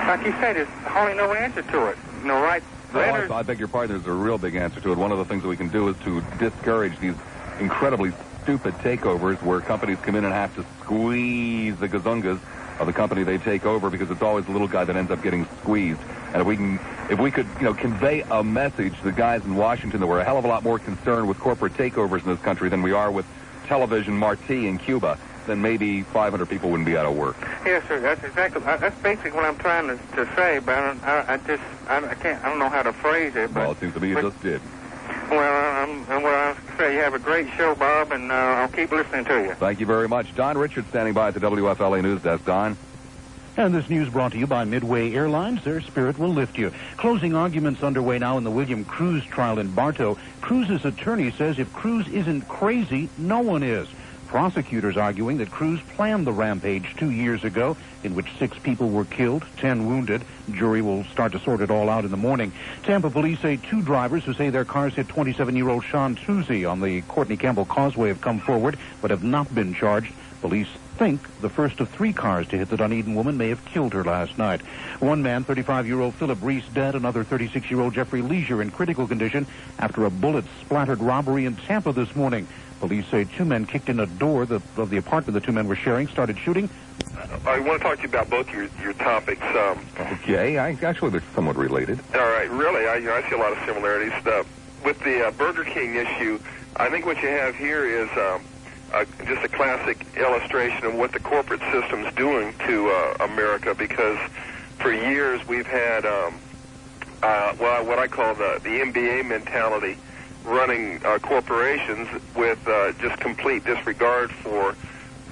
like you said, there's hardly no answer to it. Right? Well, I beg your pardon, there's a real big answer to it. One of the things that we can do is to discourage these incredibly stupid takeovers where companies come in and have to squeeze the gazungas of the company they take over, because it's always the little guy that ends up getting squeezed. And if we could, convey a message to the guys in Washington that we're a hell of a lot more concerned with corporate takeovers in this country than we are with television marti in Cuba, then maybe 500 people wouldn't be out of work. Yes, sir. That's basically what I'm trying to say, but I don't know how to phrase it. But, well, it seems to me you just did. Well, I say you have a great show, Bob, and I'll keep listening to you. Thank you very much. Don Richards standing by at the WFLA News Desk. Don? And this news brought to you by Midway Airlines. Their spirit will lift you. Closing arguments underway now in the William Cruz trial in Bartow. Cruz's attorney says if Cruz isn't crazy, no one is. Prosecutors arguing that Cruz planned the rampage 2 years ago, in which 6 people were killed, 10 wounded. Jury will start to sort it all out in the morning. Tampa police say 2 drivers who say their cars hit 27-year-old Sean Truzzi on the Courtney Campbell Causeway have come forward, but have not been charged. Police think the first of 3 cars to hit the Dunedin woman may have killed her last night. One man, 35-year-old Philip Reese, dead. Another 36-year-old Jeffrey Leisure in critical condition after a bullet splattered robbery in Tampa this morning. Police say 2 men kicked in a door of the apartment the 2 men were sharing, started shooting. I want to talk to you about both your topics. Okay, actually they're somewhat related. All right, really, I see a lot of similarities. With the Burger King issue, I think what you have here is just a classic illustration of what the corporate system's doing to America, because for years we've had what I call the MBA mentality running corporations with just complete disregard for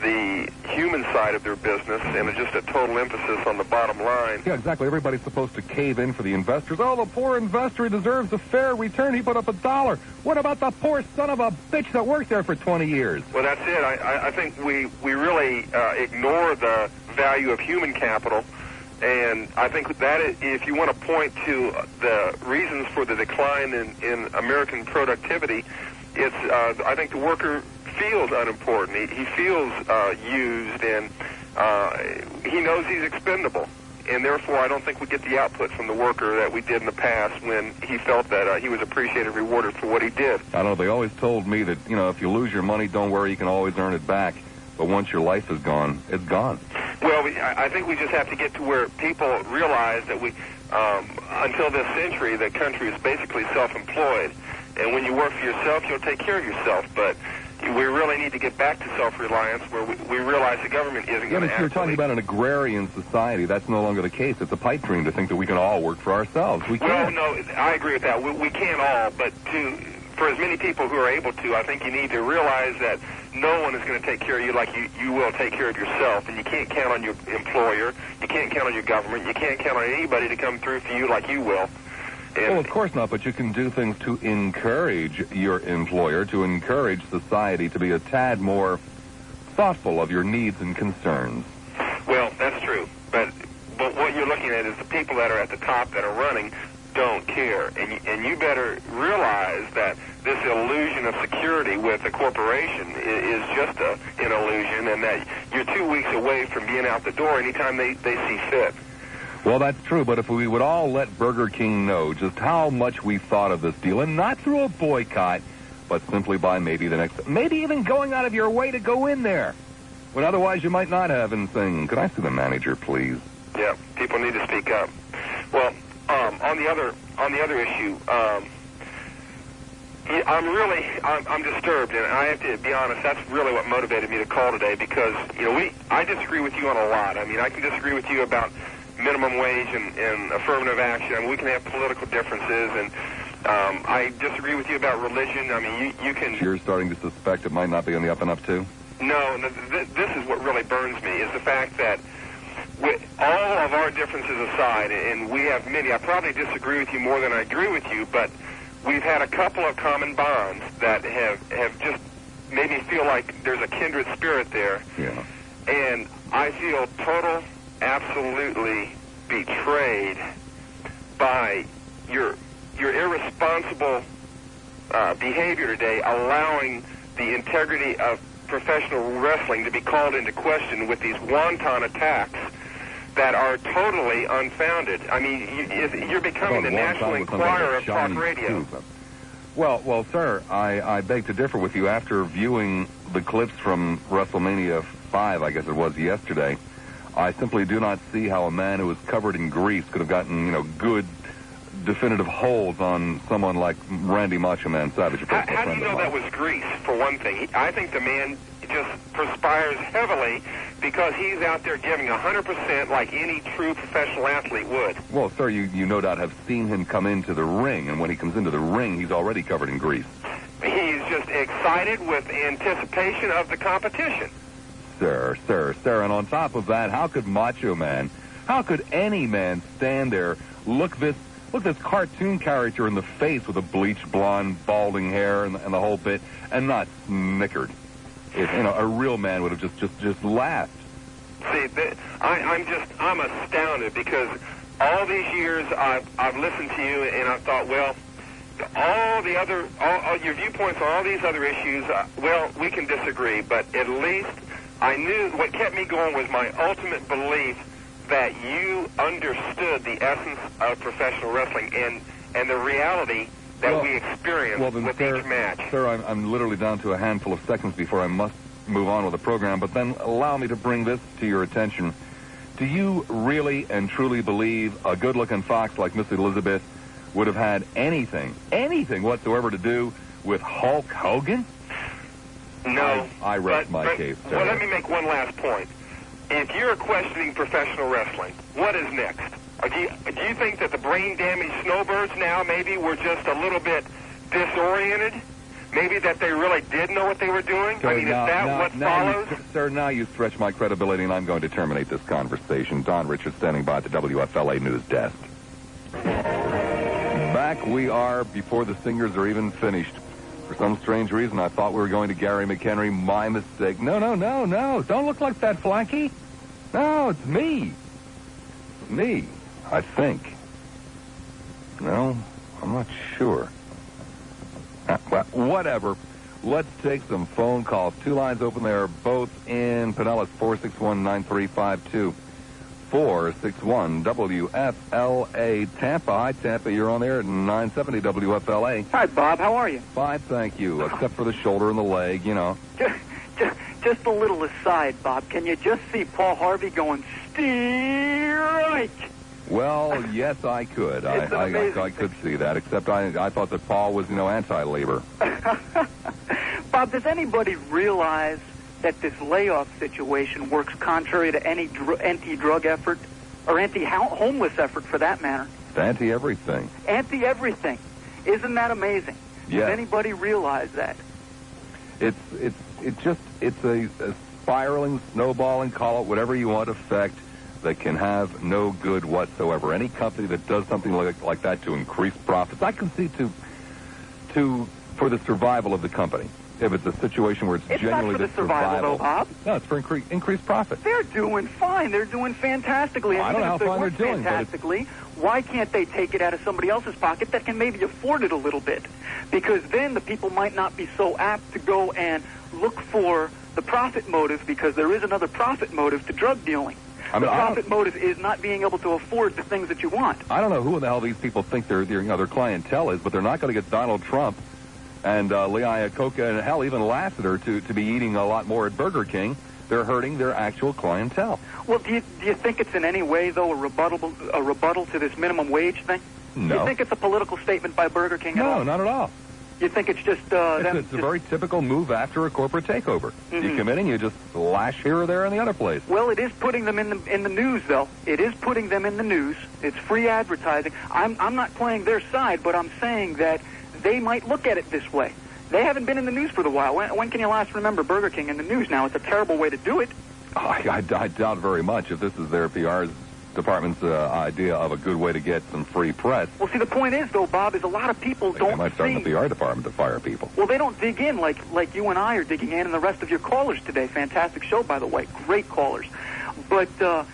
the human side of their business and just a total emphasis on the bottom line. Yeah, exactly. Everybody's supposed to cave in for the investors. Oh, the poor investor deserves a fair return. He put up $1. What about the poor son of a bitch that worked there for 20 years? Well, that's it. I think we really ignore the value of human capital. And I think that if you want to point to the reasons for the decline in American productivity, it's I think the worker feels unimportant. He feels used, and he knows he's expendable. And therefore, I don't think we get the output from the worker that we did in the past when he felt that he was appreciated, rewarded for what he did. I don't know. They always told me that, if you lose your money, don't worry, you can always earn it back. But once your life is gone, it's gone. Well, I think we just have to get to where people realize that until this century, the country is basically self-employed. And when you work for yourself, you'll take care of yourself. But we really need to get back to self-reliance where we realize the government isn't going to act. You're talking about an agrarian society. That's no longer the case. It's a pipe dream to think that we can all work for ourselves. We can't. Well, no, I agree with that. We can't all, but for as many people who are able to, I think you need to realize that no one is going to take care of you like you will take care of yourself, and you can't count on your employer, you can't count on your government, you can't count on anybody to come through for you like you will. Well, of course not, but you can do things to encourage your employer, to encourage society to be a tad more thoughtful of your needs and concerns. Well, that's true, but what you're looking at is the people that are at the top that are running don't care, and you better realize that this illusion of security with a corporation is just an illusion, and that you're 2 weeks away from being out the door anytime they see fit. Well, that's true, but if we would all let Burger King know just how much we thought of this deal, and not through a boycott, but simply by maybe even going out of your way to go in there, when otherwise you might not have, and saying, could I see the manager, please? Yeah, people need to speak up. Well, on the other issue, I'm disturbed, and I have to be honest, that's really what motivated me to call today, because, I disagree with you on a lot. I mean, I can disagree with you about minimum wage and affirmative action. I mean, we can have political differences, and I disagree with you about religion. I mean, you can... You're starting to suspect it might not be on the up and up, too? No, this is what really burns me, is the fact that with all of our differences aside, and we have many, I probably disagree with you more than I agree with you, but we've had a couple of common bonds that have just made me feel like there's a kindred spirit there. Yeah. And I feel absolutely betrayed by your irresponsible behavior today, allowing the integrity of professional wrestling to be called into question with these wanton attacks that are totally unfounded. I mean, you're becoming the National Enquirer of talk radio. Well, sir, I beg to differ with you. After viewing the clips from WrestleMania 5, I guess it was yesterday, I simply do not see how a man who was covered in grease could have gotten, good, definitive holds on someone like Randy Macho Man Savage. How do you know that was grease, for one thing? I think the man just perspires heavily because he's out there giving 100% like any true professional athlete would. Well, sir, you no doubt have seen him come into the ring, and when he comes into the ring, he's already covered in grease. He's just excited with anticipation of the competition. Sir, and on top of that, how could any man stand there, look this cartoon character in the face with a bleached blonde, balding hair and the whole bit, and not snickered? A real man would have just laughed. See, I'm astounded because all these years I've listened to you and I thought, well, all your viewpoints on all these other issues, we can disagree, but at least I knew what kept me going was my ultimate belief that you understood the essence of professional wrestling and the reality that we experience with each match. Sir, I'm literally down to a handful of seconds before I must move on with the program, but then allow me to bring this to your attention. Do you really and truly believe a good-looking fox like Miss Elizabeth would have had anything whatsoever to do with Hulk Hogan? No. I rest my case, sir. Well, let me make one last point. If you're questioning professional wrestling, what is next? Do you think that the brain-damaged snowbirds now maybe were just a little bit disoriented? Maybe that they really did know what they were doing? Sir, is that what follows? Sir, now you stretch my credibility, and I'm going to terminate this conversation. Don Richards standing by at the WFLA News Desk. Back we are before the singers are even finished. For some strange reason, I thought we were going to Gary McHenry. My mistake. No. Don't look like that, Flanky. No, it's me. Me, I think. No, I'm not sure. Well, whatever. Let's take some phone calls. Two lines open there, both in Pinellas, 461-9352. 461 WFLA Tampa. Hi, Tampa. You're on there at 970 WFLA. Hi, Bob. How are you? Fine, thank you. Except for the shoulder and the leg, Just a little aside, Bob. Can you just see Paul Harvey going strike? Well, yes, I could. I could see that, except I thought that Paul was, anti-labor. Bob, does anybody realize that this layoff situation works contrary to any anti-drug effort, or anti-homeless effort for that matter? It's anti-everything. Anti-everything. Isn't that amazing? Yeah. Does anybody realize that? It's a spiraling, snowballing, call it whatever you want, effect that can have no good whatsoever. Any company that does something like that to increase profits, I can see for the survival of the company. If it's a situation where it's genuinely not for the survival, though, Bob. No, it's for increased profit. They're doing fine. They're doing fantastically. I don't know how fine they're doing. Fantastically. why can't they take it out of somebody else's pocket that can maybe afford it a little bit? Because then the people might not be so apt to go and look for the profit motive, because there is another profit motive to drug dealing. The profit motive is not being able to afford the things that you want. I don't know who the hell these people think their clientele is, but they're not going to get Donald Trump and Lee Iacocca and hell, even Lassiter to be eating a lot more at Burger King. They're hurting their actual clientele. Well, do you think it's in any way, though, a rebuttal to this minimum wage thing? No. Do you think it's a political statement by Burger King at all? No, not at all. You think it's just It's a very typical move after a corporate takeover. You come in and you just lash here or there in the other place. Well, it is putting them in the news, though. It is putting them in the news. It's free advertising. I'm not playing their side, but I'm saying that they might look at it this way. They haven't been in the news for a while. When can you last remember Burger King in the news now? It's a terrible way to do it. I doubt very much if this is their PR department's idea of a good way to get some free press. Well, see, the point is, though, Bob, is a lot of people don't They might start in the PR department to fire people. Well, they don't dig in like you and I are digging in, and the rest of your callers today. Fantastic show, by the way. Great callers. But the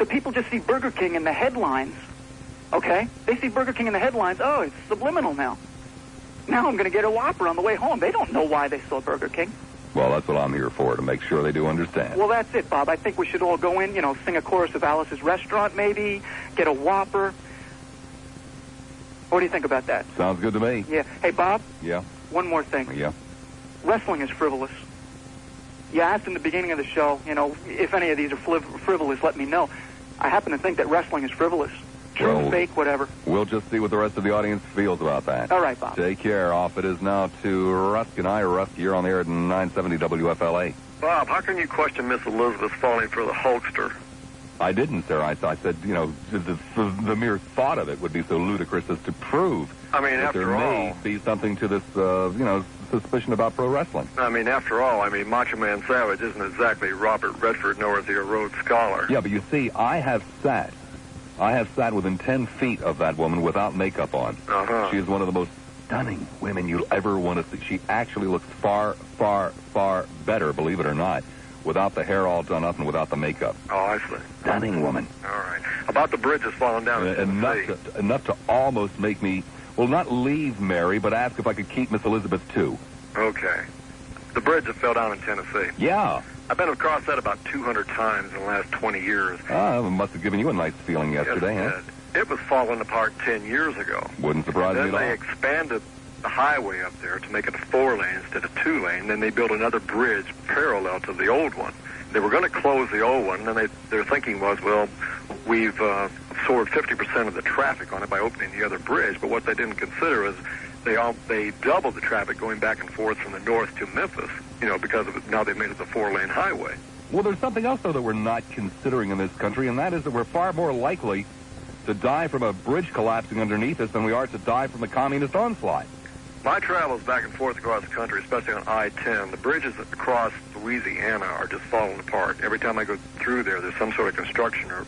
people just see Burger King in the headlines, okay? They see Burger King in the headlines. Oh, it's subliminal now. Now I'm going to get a Whopper on the way home. They don't know why they saw Burger King. Well, that's what I'm here for, to make sure they do understand. Well, that's it, Bob. I think we should all go in, sing a chorus of Alice's Restaurant, maybe, get a Whopper. What do you think about that? Sounds good to me. Yeah. Hey, Bob? Yeah? One more thing. Yeah? Wrestling is frivolous. You asked in the beginning of the show, if any of these are frivolous, let me know. I happen to think that wrestling is frivolous. True, fake, whatever. We'll just see what the rest of the audience feels about that. All right, Bob. Take care. Off it is now to Rusk and I. Rusk, you're on the air at 970 WFLA. Bob, how can you question Miss Elizabeth falling for the Hulkster? I didn't, sir. I said, the mere thought of it would be so ludicrous as to prove that there may be something to this, suspicion about pro wrestling. After all, Macho Man Savage isn't exactly Robert Redford nor is he a Rhodes Scholar. Yeah, but you see, I have sat within 10 feet of that woman without makeup on. Uh-huh. She is one of the most stunning women you'll ever want to see. She actually looks far, far, far better, believe it or not, without the hair all done up and without the makeup. Oh, I see. Stunning woman. All right. About the bridges falling down in Tennessee. Enough to almost make me, not leave Mary, but ask if I could keep Miss Elizabeth too. Okay. The bridge that fell down in Tennessee. Yeah. I've been across that about 200 times in the last 20 years. It must have given you a nice feeling yesterday, yes, it was falling apart 10 years ago. Wouldn't surprise me at all. Then they expanded the highway up there to make it a 4-lane instead of 2-lane. Then they built another bridge parallel to the old one. They were going to close the old one, and then their thinking was, well, we've absorbed 50% of the traffic on it by opening the other bridge. But what they didn't consider is they doubled the traffic going back and forth from the north to Memphis, because of it. Now they've made it the 4-lane highway. Well, there's something else, though, that we're not considering in this country, and that is that we're far more likely to die from a bridge collapsing underneath us than we are to die from the communist onslaught. My travels back and forth across the country, especially on I-10, the bridges across Louisiana are just falling apart. Every time I go through there's some sort of construction or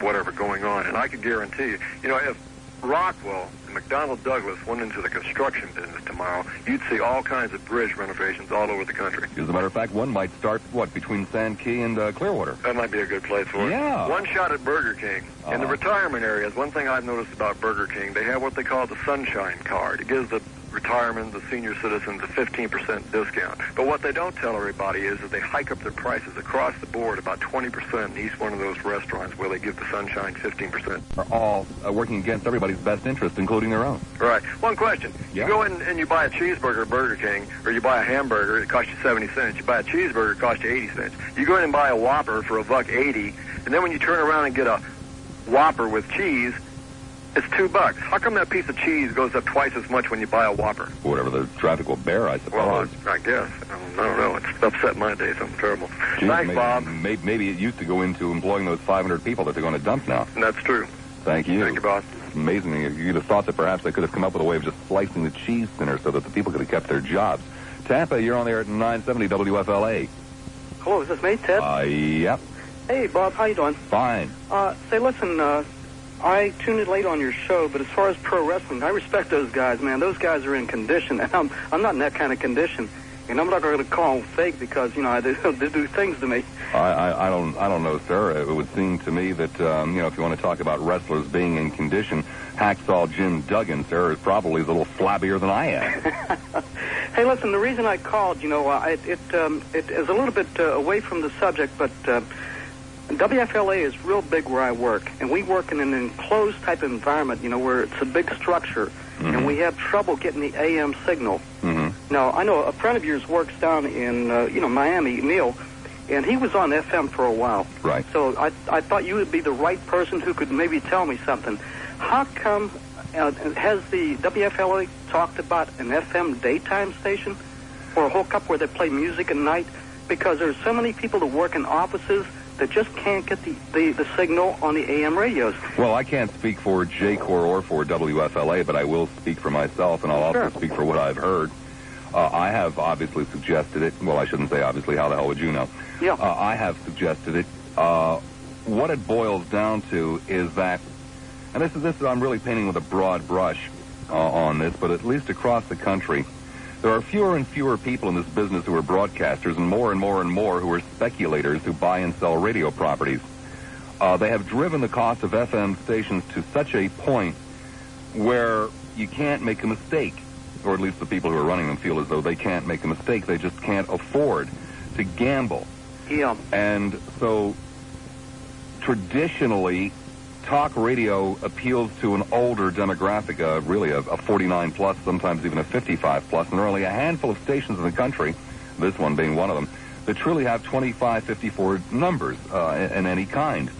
whatever going on. And I can guarantee you, if Rockwell and McDonnell Douglas went into the construction business tomorrow, you'd see all kinds of bridge renovations all over the country. As a matter of fact, one might start, between Sand Key and Clearwater? That might be a good place for it. Yeah. One shot at Burger King. In the retirement areas, one thing I've noticed about Burger King, they have what they call the Sunshine Card. It gives the retirement, the senior citizens, a 15% discount. But what they don't tell everybody is that they hike up their prices across the board about 20% in each one of those restaurants where they give the Sunshine 15%. Are all working against everybody's best interest, including their own. Right. One question. Yeah. You go in and you buy a cheeseburger at Burger King, or you buy a hamburger, it costs you 70 cents. You buy a cheeseburger, it costs you 80 cents. You go in and buy a Whopper for $1.80, and then when you turn around and get a Whopper with cheese, it's $2. How come that piece of cheese goes up twice as much when you buy a Whopper? Whatever the traffic will bear, I suppose. Well, I guess. I don't know. It's upset my day. Something terrible. Gee, Thanks, Bob. Maybe it used to go into employing those 500 people that they're going to dump now. That's true. Thank you. Thank you, boss. Amazing. You'd have thought that perhaps they could have come up with a way of just slicing the cheese thinner so that the people could have kept their jobs. Tampa, you're on the air at 970 WFLA. Hello, is this me, Ted? Yep. Hey, Bob, how you doing? Fine. Say, listen, I tuned in late on your show, but as far as pro wrestling, I respect those guys, man. Those guys are in condition, and I'm not in that kind of condition. And I'm not going to call them fake because, they do things to me. I don't know, sir. It would seem to me that, if you want to talk about wrestlers being in condition, Hacksaw Jim Duggan, sir, is probably a little flabbier than I am. Hey, listen, the reason I called, it is a little bit away from the subject, but WFLA is real big where I work, and we work in an enclosed type of environment, where it's a big structure, and we have trouble getting the AM signal. Now, I know a friend of yours works down in, Miami, Neil, and he was on FM for a while. Right. So I thought you would be the right person who could maybe tell me something. How come, has the WFLA talked about an FM daytime station or a hookup where they play music at night? Because there's so many people that work in offices that just can't get the signal on the AM radios. Well, I can't speak for J-Core or for WFLA, but I will speak for myself, and I'll also speak for what I've heard. I have obviously suggested it. Well, I shouldn't say obviously. How the hell would you know? Yeah. I have suggested it. What it boils down to is that, and this is I'm really painting with a broad brush on this, but at least across the country, there are fewer and fewer people in this business who are broadcasters, and more who are speculators who buy and sell radio properties. They have driven the cost of FM stations to such a point where you can't make a mistake, or at least the people who are running them feel as though they can't make a mistake. They just can't afford to gamble. Yeah. And so, traditionally, talk radio appeals to an older demographic, really a 49 plus, sometimes even a 55 plus, and there are only a handful of stations in the country, this one being one of them, that truly have 25, 54 numbers in any kind.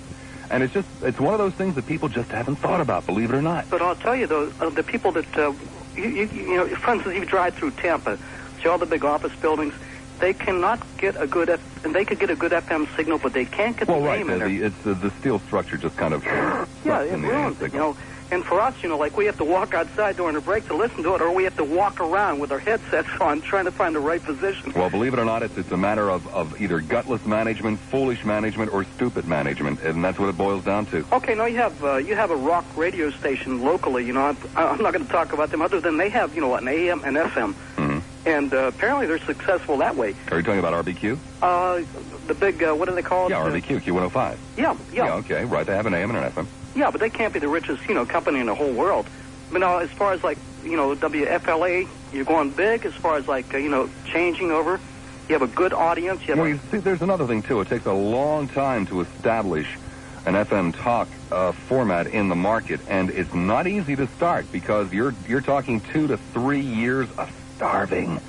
And it's one of those things that people just haven't thought about, believe it or not. But I'll tell you, though, the people that, for instance, you drive through Tampa, see all the big office buildings, they cannot get a good, they could get a good FM signal, but they can't get the AM in there. It's the steel structure just kind of it ruins it, And for us, like we have to walk outside during a break to listen to it, or we have to walk around with our headsets on trying to find the right position. Well, believe it or not, it's a matter of either gutless management, foolish management, or stupid management, and that's what it boils down to. Okay, now you have a rock radio station locally. I'm not going to talk about them other than they have an AM and FM. And apparently they're successful that way. Are you talking about RBQ? The big, what do they call it? Yeah, RBQ, Q105. Yeah. Yeah, okay, right. They have an AM and an FM. Yeah, but they can't be the richest, company in the whole world. But now, as far as, like, WFLA, you're going big as far as, like, changing over. You have a good audience. You see, there's another thing, too. It takes a long time to establish an FM talk format in the market, and it's not easy to start because you're talking 2 to 3 years of starving.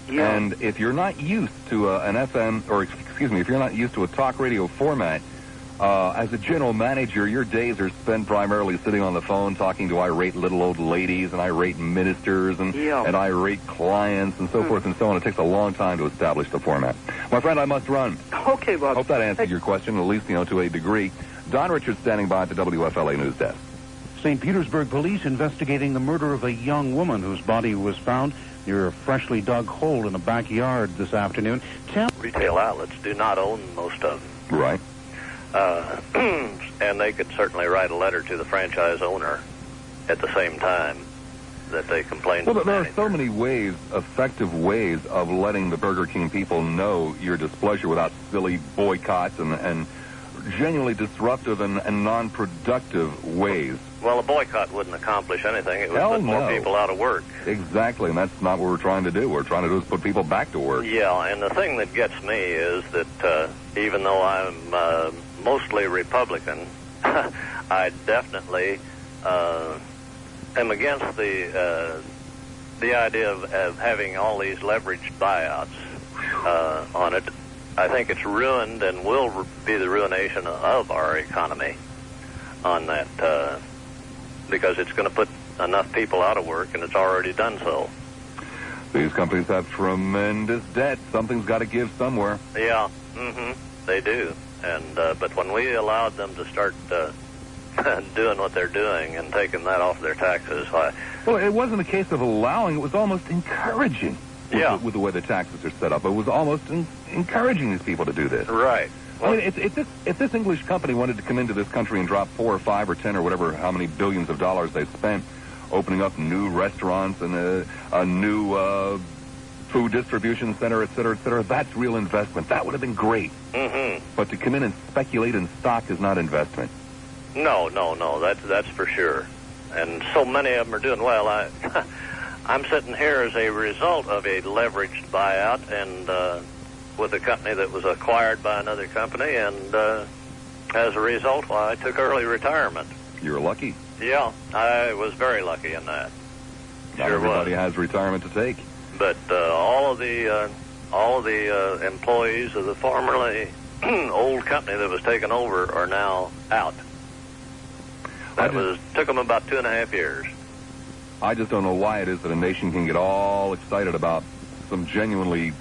Yeah. And if you're not used to an FM, or excuse me, if you're not used to a talk radio format, as a general manager, your days are spent primarily sitting on the phone talking to irate little old ladies and irate ministers and irate clients and so forth and so on. It takes a long time to establish the format. My friend, I must run. Okay, Bob. Hope that answered your question, at least, to a degree. Don Richards standing by at the WFLA News Desk. St. Petersburg police investigating the murder of a young woman whose body was found near a freshly dug hole in a backyard this afternoon. Retail outlets do not own most of them. Right. And they could certainly write a letter to the franchise owner at the same time that they complain to the there manager. are so many ways, effective ways, of letting the Burger King people know your displeasure without silly boycotts and genuinely disruptive and non-productive ways. Well, a boycott wouldn't accomplish anything. It would Hell put more no. people out of work. Exactly, and that's not what we're trying to do. We're trying to do is put people back to work. Yeah, and the thing that gets me is that even though I'm mostly Republican, I definitely am against the idea of having all these leveraged buyouts on it. I think it's ruined and will be the ruination of our economy on that because it's going to put enough people out of work, and it's already done so. These companies have tremendous debt. Something's got to give somewhere. Yeah, they do. And but when we allowed them to start doing what they're doing and taking that off their taxes, well, it wasn't a case of allowing; it was almost encouraging. With the way the taxes are set up, it was almost encouraging these people to do this. Right. Well, I mean, if this English company wanted to come into this country and drop 4 or 5 or 10 or whatever, how many billions of dollars they've spent opening up new restaurants and a new food distribution center, et cetera, that's real investment. That would have been great. Mm-hmm. But to come in and speculate in stock is not investment. No. That's for sure. And so many of them are doing well. I'm sitting here as a result of a leveraged buyout and with a company that was acquired by another company, and as a result, I took early retirement. You're lucky. Yeah, I was very lucky in that. Not everybody has retirement to take. But all of the employees of the formerly old company that was taken over are now out. Took them about 2.5 years. I just don't know why it is that a nation can get all excited about some genuinely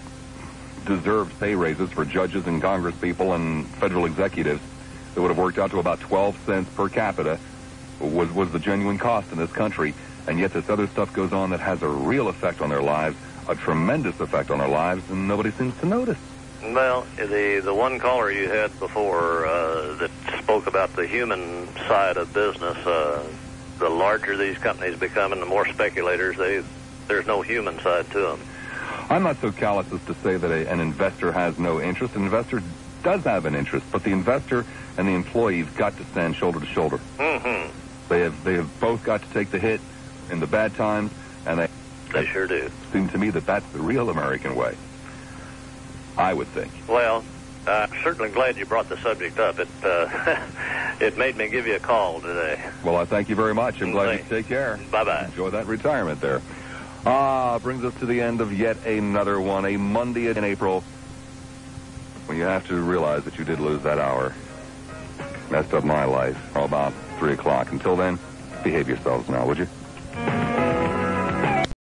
deserved pay raises for judges and Congress people and federal executives that would have worked out to about 12 cents per capita was the genuine cost in this country. And yet this other stuff goes on that has a real effect on their lives, a tremendous effect on their lives, and nobody seems to notice. Well, the one caller you had before that spoke about the human side of business, the larger these companies become and the more speculators, there's no human side to them. I'm not so callous as to say that an investor has no interest. An investor does have an interest, but the investor and the employee have got to stand shoulder to shoulder. Mm-hmm. They have both got to take the hit in the bad times, and they sure do. It seems to me that that's the real American way. I would think. Well, I'm certainly glad you brought the subject up. It made me give you a call today. Well, I thank you very much. I'm glad you take care. Bye-bye. Enjoy that retirement there. Brings us to the end of yet another one, a Monday in April, when you have to realize that you did lose that hour. Messed up my life. About 3 o'clock. Until then, behave yourselves now, would you?